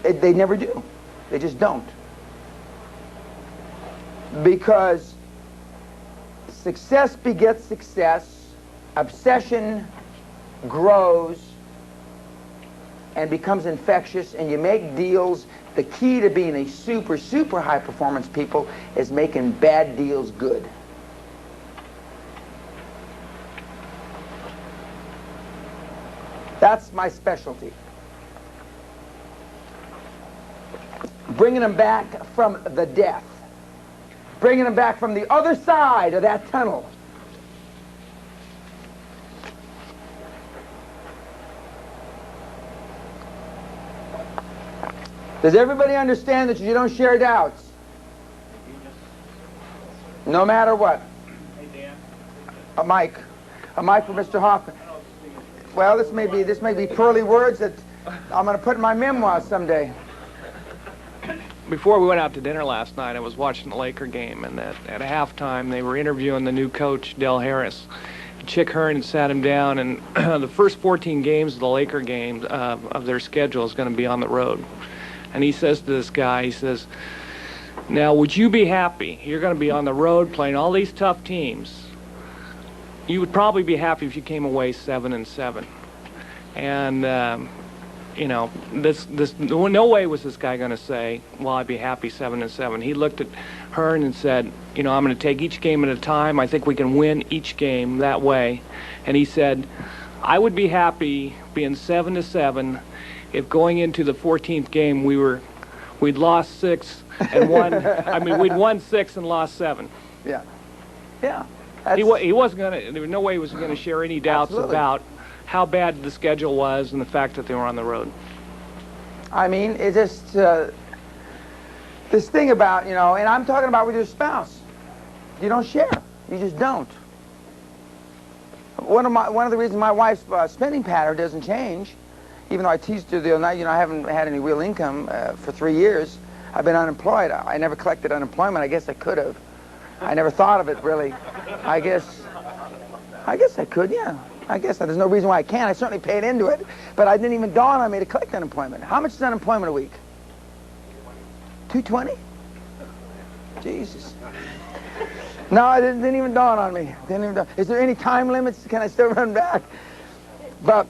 A: They never do. They just don't. Because success begets success, obsession grows and becomes infectious, and you make deals. The key to being a super, super high performance people is making bad deals good. That's my specialty. Bringing them back from the death. Bringing them back from the other side of that tunnel. Does everybody understand that you don't share doubts? No matter what.
F: Hey, Dan.
A: A mic for Mr. Hoffman. Well, this may be pearly words that I'm going to put in my memoir someday.
E: Before we went out to dinner last night, I was watching the Laker game, and at halftime they were interviewing the new coach, Del Harris. Chick Hearn sat him down, and the first 14 games of the Laker game of their schedule is going to be on the road. And he says to this guy, he says, now would you be happy? You're going to be on the road playing all these tough teams. You would probably be happy if you came away 7-7. And you know, no way was this guy going to say, well, I'd be happy 7-7. He looked at Hearn and said, you know, I'm going to take each game at a time. I think we can win each game that way. And he said, I would be happy being 7-7 if going into the 14th game we'd lost 6 and won. I mean, we'd won 6 and lost 7.
A: Yeah. Yeah.
E: He wasn't going to. There was no way he was going to share any doubts
A: Absolutely.
E: about how bad the schedule was and the fact that they were on the road.
A: I mean, it's just this thing about, you know, and I'm talking about with your spouse. You don't share. You just don't. One of the reasons my wife's spending pattern doesn't change, even though I teased her the other night, you know, I haven't had any real income for 3 years. I've been unemployed. I never collected unemployment. I guess I could have. I never thought of it, really. I guess I could, yeah. I guess there's no reason why I can't. I certainly paid into it, but it didn't even dawn on me to collect unemployment. How much is unemployment a week? $220? Jesus. No, it didn't even dawn on me. Is there any time limits? Can I still run back? But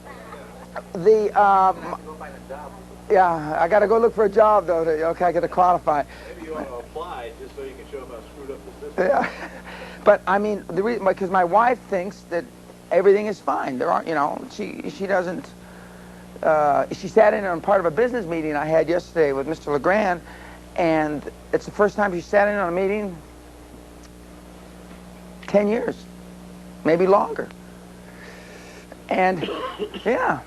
A: the yeah, I got to go look for a job though. Okay, I got to qualify.
F: Maybe you want to apply just so you can show them how screwed up the system.
A: Yeah, but I mean, the reason because my wife thinks that everything is fine. There aren't, you know, she doesn't. She sat in on part of a business meeting I had yesterday with Mr. LeGrand, and it's the first time she sat in on a meeting 10 years, maybe longer. And yeah,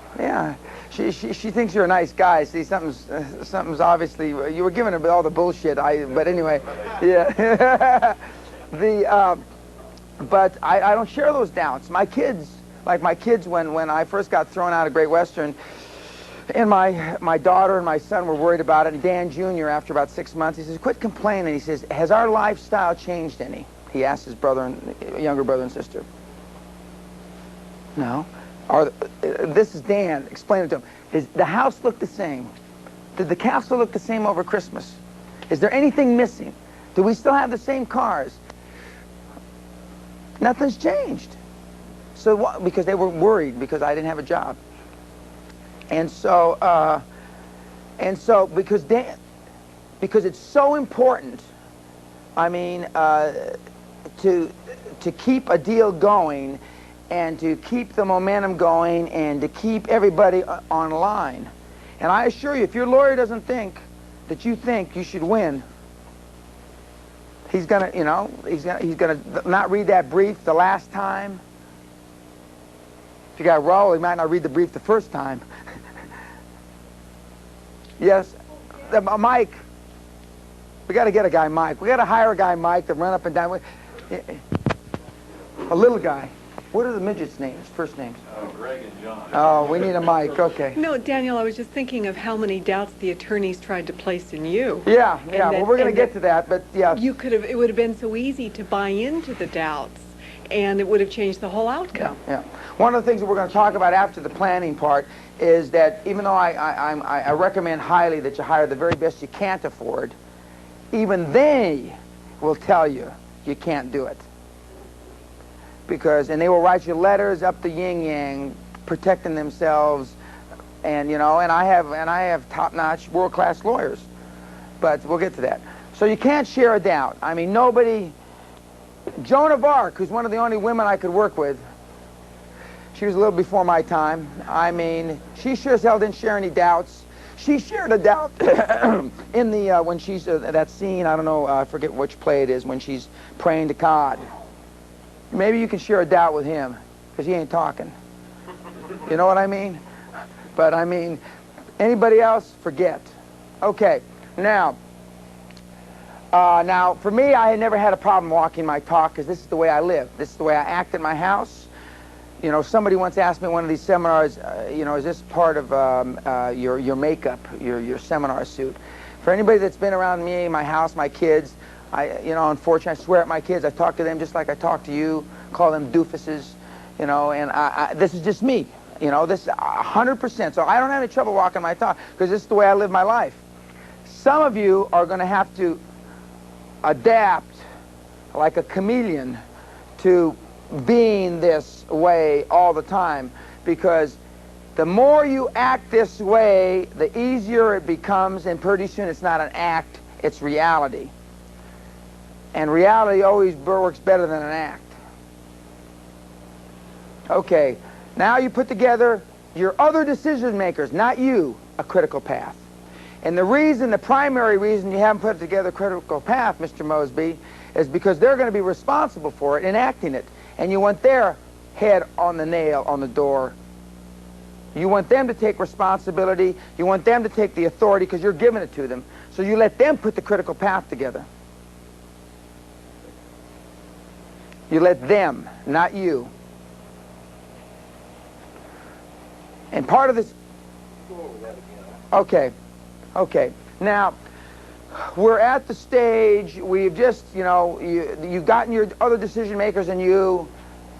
A: she thinks you're a nice guy. See, something's obviously you were giving her all the bullshit. But anyway, yeah. But I don't share those doubts. My kids, when I first got thrown out of Great Western, and my daughter and my son were worried about it, and Dan Jr., after about 6 months, he says, quit complaining. He says, has our lifestyle changed any? He asked his younger brother and sister. No. This is Dan. Explain it to him. Does the house look the same? Did the castle look the same over Christmas? Is there anything missing? Do we still have the same cars? Nothing's changed. So what? Because they were worried because I didn't have a job. And so because it's so important, I mean, to keep a deal going and to keep the momentum going and to keep everybody online. And I assure you, if your lawyer doesn't think that you think you should win, he's gonna not read that brief the last time. If you got roll, he might not read the brief the first time. Yes, Mike. We got to get a guy, Mike. We got to hire a guy, Mike, to run up and down. A little guy. What are the midgets' names? First names?
C: Greg and John.
A: Oh, we need a Mike. Okay.
L: No, Daniel, I was just thinking of how many doubts the attorneys tried to place in you.
A: Yeah. Well, we're going to get to that, but yeah.
L: It would have been so easy to buy into the doubts and it would have changed the whole outcome.
A: Yeah. One of the things that we're going to talk about after the planning part is that even though I recommend highly that you hire the very best you can't afford, even they will tell you you can't do it. And they will write you letters up the yin-yang, protecting themselves, and and I have top-notch, world-class lawyers, but we'll get to that. So you can't share a doubt. I mean, nobody. Joan of Arc, who's one of the only women I could work with, she was a little before my time. I mean, she sure as hell didn't share any doubts. She shared a doubt in the when she's that scene. I don't know, I forget which play it is, when she's praying to God. Maybe you can share a doubt with him, because he ain't talking. You know what I mean? But I mean, anybody else, forget. Okay, now for me, I had never had a problem walking my talk, because this is the way I live. This is the way I act in my house. Somebody once asked me in one of these seminars, is this part of your makeup, your seminar suit? For anybody that's been around me, my house, my kids, unfortunately, I swear at my kids. I talk to them just like I talk to you, call them doofuses, and this is just me, this is 100%. So I don't have any trouble walking my talk, because this is the way I live my life. Some of you are going to have to adapt like a chameleon to being this way all the time, because the more you act this way, the easier it becomes, and pretty soon it's not an act, it's reality. And reality always works better than an act. Okay, now you put together your other decision makers, not you, a critical path. And the primary reason you haven't put together a critical path, Mr. Mosby, is because they're going to be responsible for it, enacting it. And you want their head on the nail on the door. You want them to take responsibility. You want them to take the authority, because you're giving it to them. So you let them put the critical path together. You let them, not you. And part of this... Okay. Now, we're at the stage, we've just, you've gotten your other decision makers and you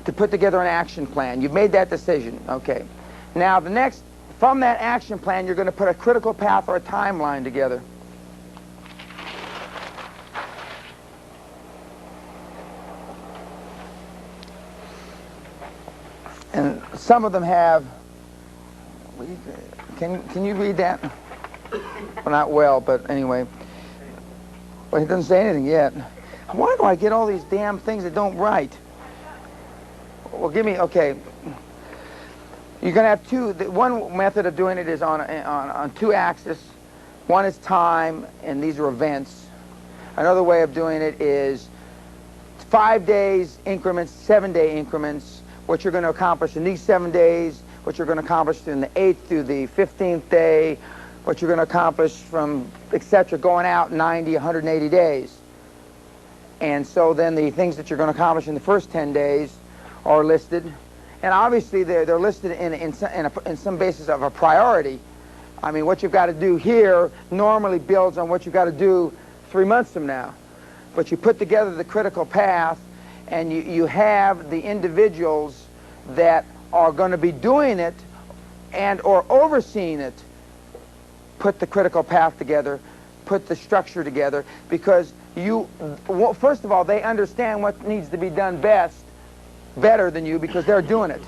A: to put together an action plan. You've made that decision. Okay. Now, from that action plan, you're going to put a critical path or a timeline together. And some of them have... Can you read that? Well, not well, but anyway. Well, he doesn't say anything yet. Why do I get all these damn things that don't write? Well, okay. You're going to have two. One method of doing it is on two axes. One is time, and these are events. Another way of doing it is 5 days increments, 7-day increments, what you're going to accomplish in these 7 days, what you're going to accomplish in the 8th through the 15th day, what you're going to accomplish from, etc., going out 90, 180 days. And so then the things that you're going to accomplish in the first 10 days are listed. And obviously they're listed in some basis of a priority. I mean, what you've got to do here normally builds on what you've got to do 3 months from now. But you put together the critical path, and you have the individuals that are going to be doing it and or overseeing it put the critical path together, put the structure together, because first of all, they understand what needs to be done better than you, because they're doing it.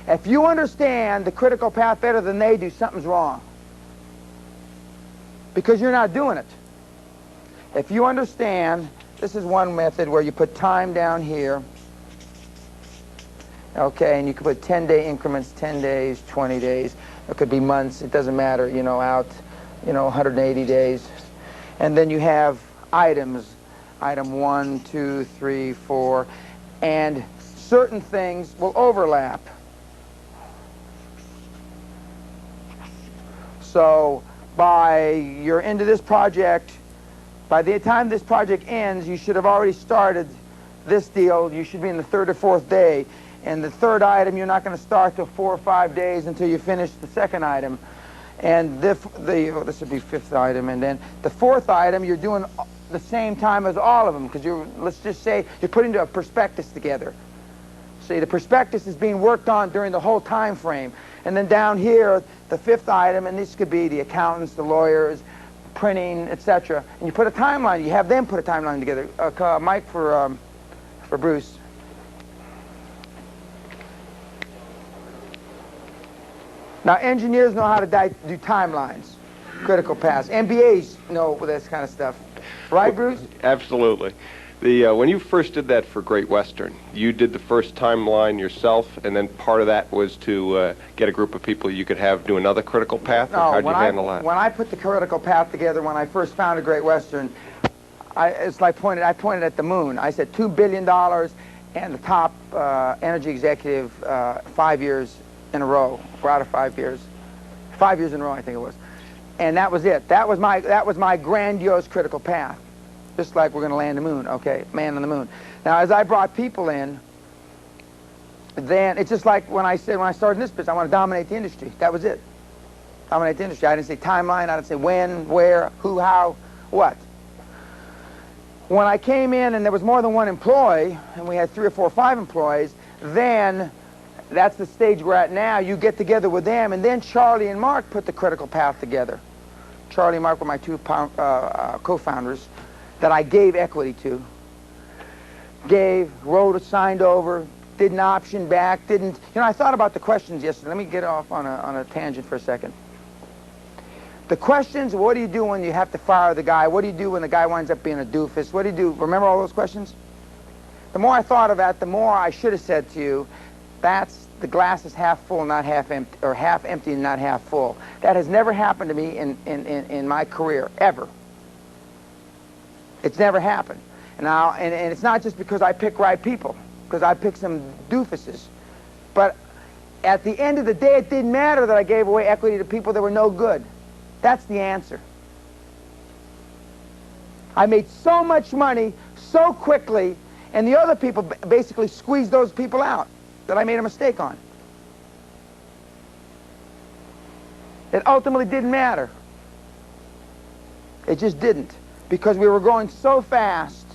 A: If you understand the critical path better than they do, something's wrong, because you're not doing it. If you understand, this is one method where you put time down here, okay, and you could put 10-day increments, 10 days, 20 days, it could be months, it doesn't matter, out 180 days. And then you have items, item 1, 2, 3, 4, and certain things will overlap. So you're into this project, by the time this project ends, you should have already started this deal. You should be in the 3rd or 4th day. And the 3rd item, you're not going to start till 4 or 5 days until you finish the 2nd item. And this would be 5th item. And then the 4th item, you're doing the same time as all of them, because let's just say you're putting a prospectus together. See, the prospectus is being worked on during the whole time frame. And then down here, the fifth item, and this could be the accountants, the lawyers, printing, etc. And you put a timeline. You have them put a timeline together. Mike for Bruce. Now, engineers know how to do timelines, critical paths. MBAs know this kind of stuff. Right, Bruce?
M: Absolutely. When you first did that for Great Western, you did the first timeline yourself, and then part of that was to get a group of people you could have do another critical path? Or how'd you handle that?
A: When I put the critical path together, when I first founded Great Western, it's like I pointed at the moon. I said $2 billion and the top energy executive 5 years in a row. We're out of 5 years. 5 years in a row, I think it was. And that was it. That was my grandiose critical path. Just like we're going to land the moon. Okay, man on the moon. Now, as I brought people in, then it's just like when I started in this business, I want to dominate the industry. That was it. Dominate the industry. I didn't say timeline. I didn't say when, where, who, how, what. When I came in and there was more than one employee, and we had 3 or 4 or 5 employees, then that's the stage we're at now. You get together with them, and then Charlie and Mark put the critical path together. Charlie and Mark were my 2 co-founders that I gave equity to. Wrote, signed over, did an option back, didn't. You know, I thought about the questions yesterday. Let me get off on a tangent for a second. The questions, what do you do when you have to fire the guy? What do you do when the guy winds up being a doofus? What do you do? Remember all those questions? The more I thought of that, the more I should have said to you, that's the glass is half full, not half empty, or half empty and not half full. That has never happened to me in my career, ever. It's never happened. And it's not just because I pick right people, because I pick some doofuses. But at the end of the day, it didn't matter that I gave away equity to people that were no good. That's the answer. I made so much money so quickly, and the other people basically squeezed those people out that I made a mistake on. It ultimately didn't matter. It just didn't, because we were growing so fast.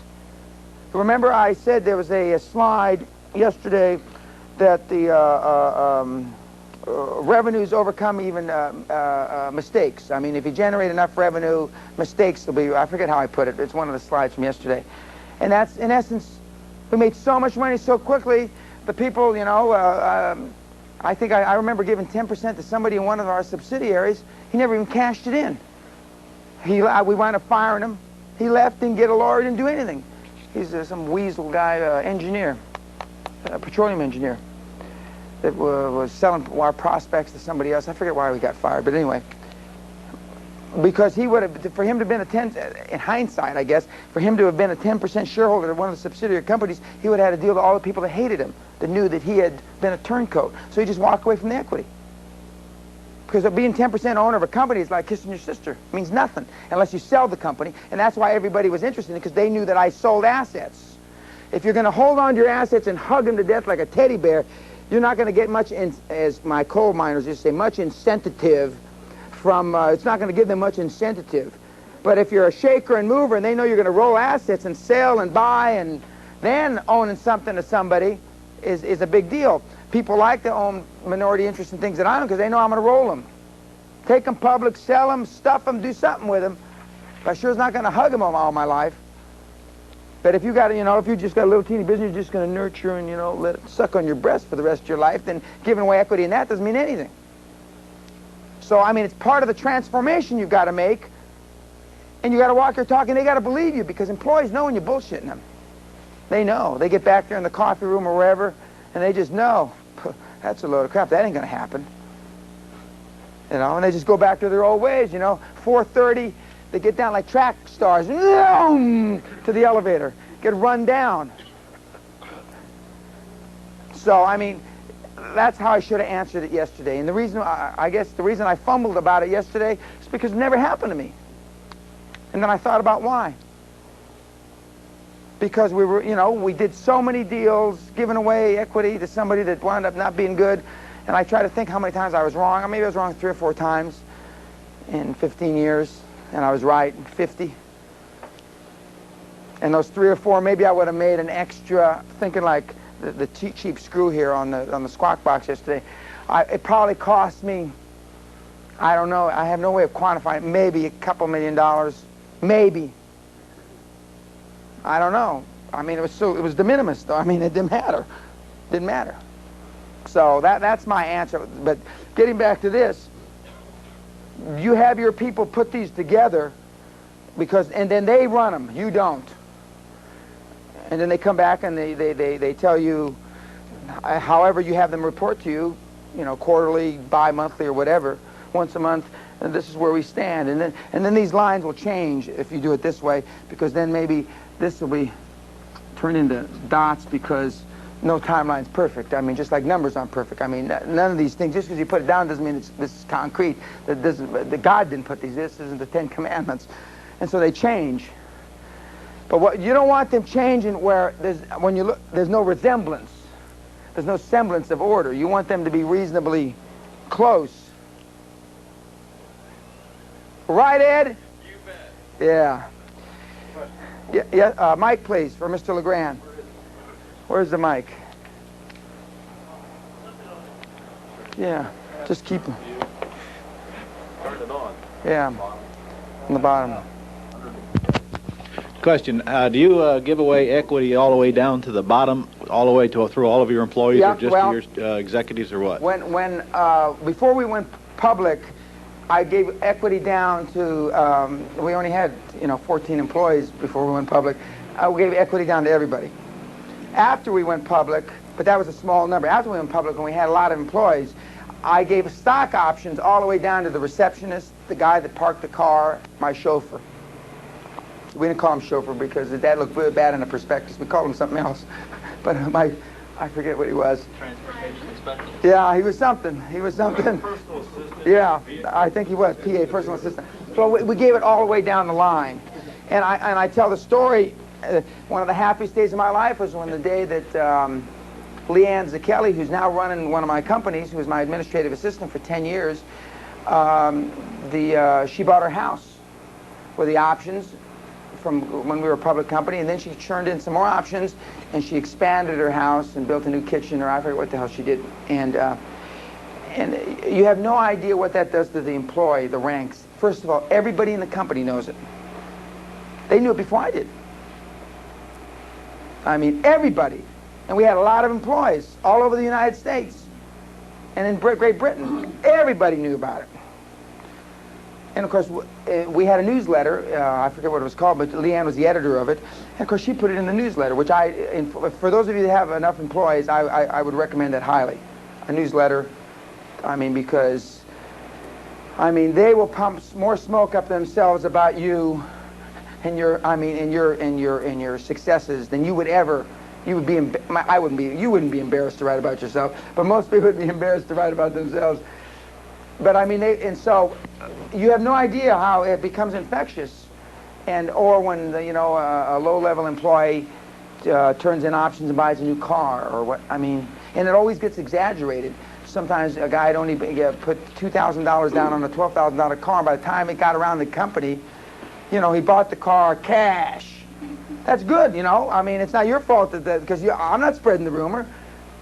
A: Remember I said there was a slide yesterday that the revenues overcome even mistakes. I mean, if you generate enough revenue, mistakes will be, I forget how I put it, it's one of the slides from yesterday. And that's, in essence, we made so much money so quickly, the people, you know, I think I remember giving 10% to somebody in one of our subsidiaries. He never even cashed it in. We wound up firing him. He left, didn't get a lawyer, didn't do anything. He's some weasel guy, engineer, petroleum engineer, that was selling our prospects to somebody else. I forget why we got fired, but anyway. Because he would have, for him to have been in hindsight, I guess, for him to have been a 10% shareholder of one of the subsidiary companies, he would have had to deal with all the people that hated him, that knew that he had been a turncoat. So he just walked away from the equity. Because being 10% owner of a company is like kissing your sister. It means nothing unless you sell the company. And that's why everybody was interested in it, because they knew that I sold assets. If you're going to hold on to your assets and hug them to death like a teddy bear, you're not going to get much, as my coal miners used to say, much incentive from, it's not going to give them much incentive. But if you're a shaker and mover and they know you're going to roll assets and sell and buy and then owning something to somebody is a big deal. People like to own minority interest in things that I own because they know I'm going to roll them. Take them public, sell them, stuff them, do something with them. But I sure is not going to hug them all my life. But if you got, you know, if you just got a little teeny business, you're just going to nurture and, you know, let it suck on your breast for the rest of your life, then giving away equity in that doesn't mean anything. So, I mean, it's part of the transformation you've got to make. And you got to walk your talk, and they got to believe you, because employees know when you're bullshitting them. They know. They get back there in the coffee room or wherever, and they just know, that's a load of crap. That ain't going to happen. You know, and they just go back to their old ways, you know. 4:30, they get down like track stars, to the elevator, get run down. So, I mean, that's how I should have answered it yesterday. And the reason, I guess the reason I fumbled about it yesterday is because it never happened to me. And then I thought about why. Because we were, you know, we did so many deals, giving away equity to somebody that wound up not being good. And I try to think how many times I was wrong. Or maybe I was wrong 3 or 4 times in 15 years. And I was right in 50. And those 3 or 4, maybe I would have made an extra, thinking like the cheap screw here on the squawk box yesterday. It probably cost me, I don't know, I have no way of quantifying it, maybe a couple $1 million, maybe. I don't know. I mean, it was de minimis, though. I mean, it didn't matter. Didn't matter. So that's my answer. But getting back to this, you have your people put these together and then they run them. You don't. And then they come back and they tell you, however you have them report to you, quarterly, bi-monthly, or whatever, once a month, and this is where we stand. And then these lines will change if you do it this way, because then maybe this will be turned into dots, because no timeline's perfect. I mean, just like numbers aren't perfect. I mean, none of these things, just because you put it down doesn't mean this is concrete. The God didn't put these. This isn't the Ten Commandments. And so they change. But what you don't want them changing where there's no resemblance. There's no semblance of order. You want them to be reasonably close. Right, Ed? You bet. Yeah. Yeah, mic, please, for Mr. LeGrand. Where's the mic? Yeah, just keep them.
F: Turn it on.
A: Yeah, on the bottom.
J: Question, do you give away equity all the way down to the bottom, all the way through all of your employees,
A: Yeah,
J: or just
A: well,
J: to your executives, or what?
A: Before we went public, I gave equity down to, we only had, 14 employees before we went public. I gave equity down to everybody. After we went public, but that was a small number, after we went public and we had a lot of employees, I gave stock options all the way down to the receptionist, the guy that parked the car, my chauffeur. We didn't call him chauffeur because that looked really bad in the prospectus. We called him something else. But I forget what he was.
F: Transportation specialist?
A: Yeah, he was something. He was something.
F: Personal assistant?
A: Yeah, I think he was, PA, personal assistant. So we gave it all the way down the line. And I tell the story, one of the happiest days of my life was when the day that Leanne Zakelli, who's now running one of my companies, who was my administrative assistant for 10 years, she bought her house with the options from when we were a public company, and then she churned in some more options, and she expanded her house and built a new kitchen, or I forget what the hell she did. And you have no idea what that does to the employee, the ranks. First of all, everybody in the company knows it. They knew it before I did. I mean, everybody. And we had a lot of employees all over the United States and in Great Britain. Everybody knew about it. And of course, we had a newsletter. I forget what it was called, but Leanne was the editor of it. And of course, she put it in the newsletter, which for those of you that have enough employees, I would recommend that highly. A newsletter, because, they will pump more smoke up themselves about you and your successes than you would ever. You wouldn't be embarrassed to write about yourself, but most people would be embarrassed to write about themselves. But and so you have no idea how it becomes infectious, or when a low-level employee turns in options and buys a new car, or what. And it always gets exaggerated. Sometimes a guy would only put $2,000 down on a $12,000 car. By the time it got around the company, he bought the car cash. That's good, it's not your fault because I'm not spreading the rumor.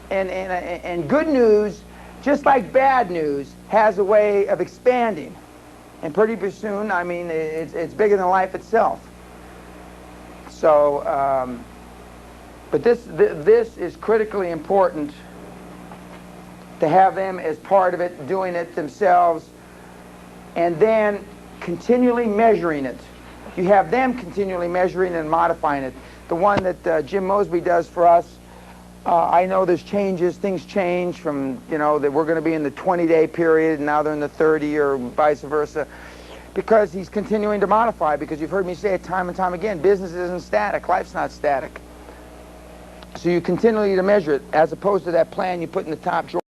A: And good news, just like bad news, has a way of expanding. And pretty soon, it's bigger than life itself. So, but this is critically important to have them as part of it, doing it themselves, and then continually measuring it. You have them continually measuring and modifying it. The one that Jim Mosby does for us, I know there's changes, things change from, that we're going to be in the 20-day period, and now they're in the 30, or vice versa, because he's continuing to modify, because you've heard me say it time and time again, business isn't static, life's not static. So you continually to measure it, as opposed to that plan you put in the top drawer.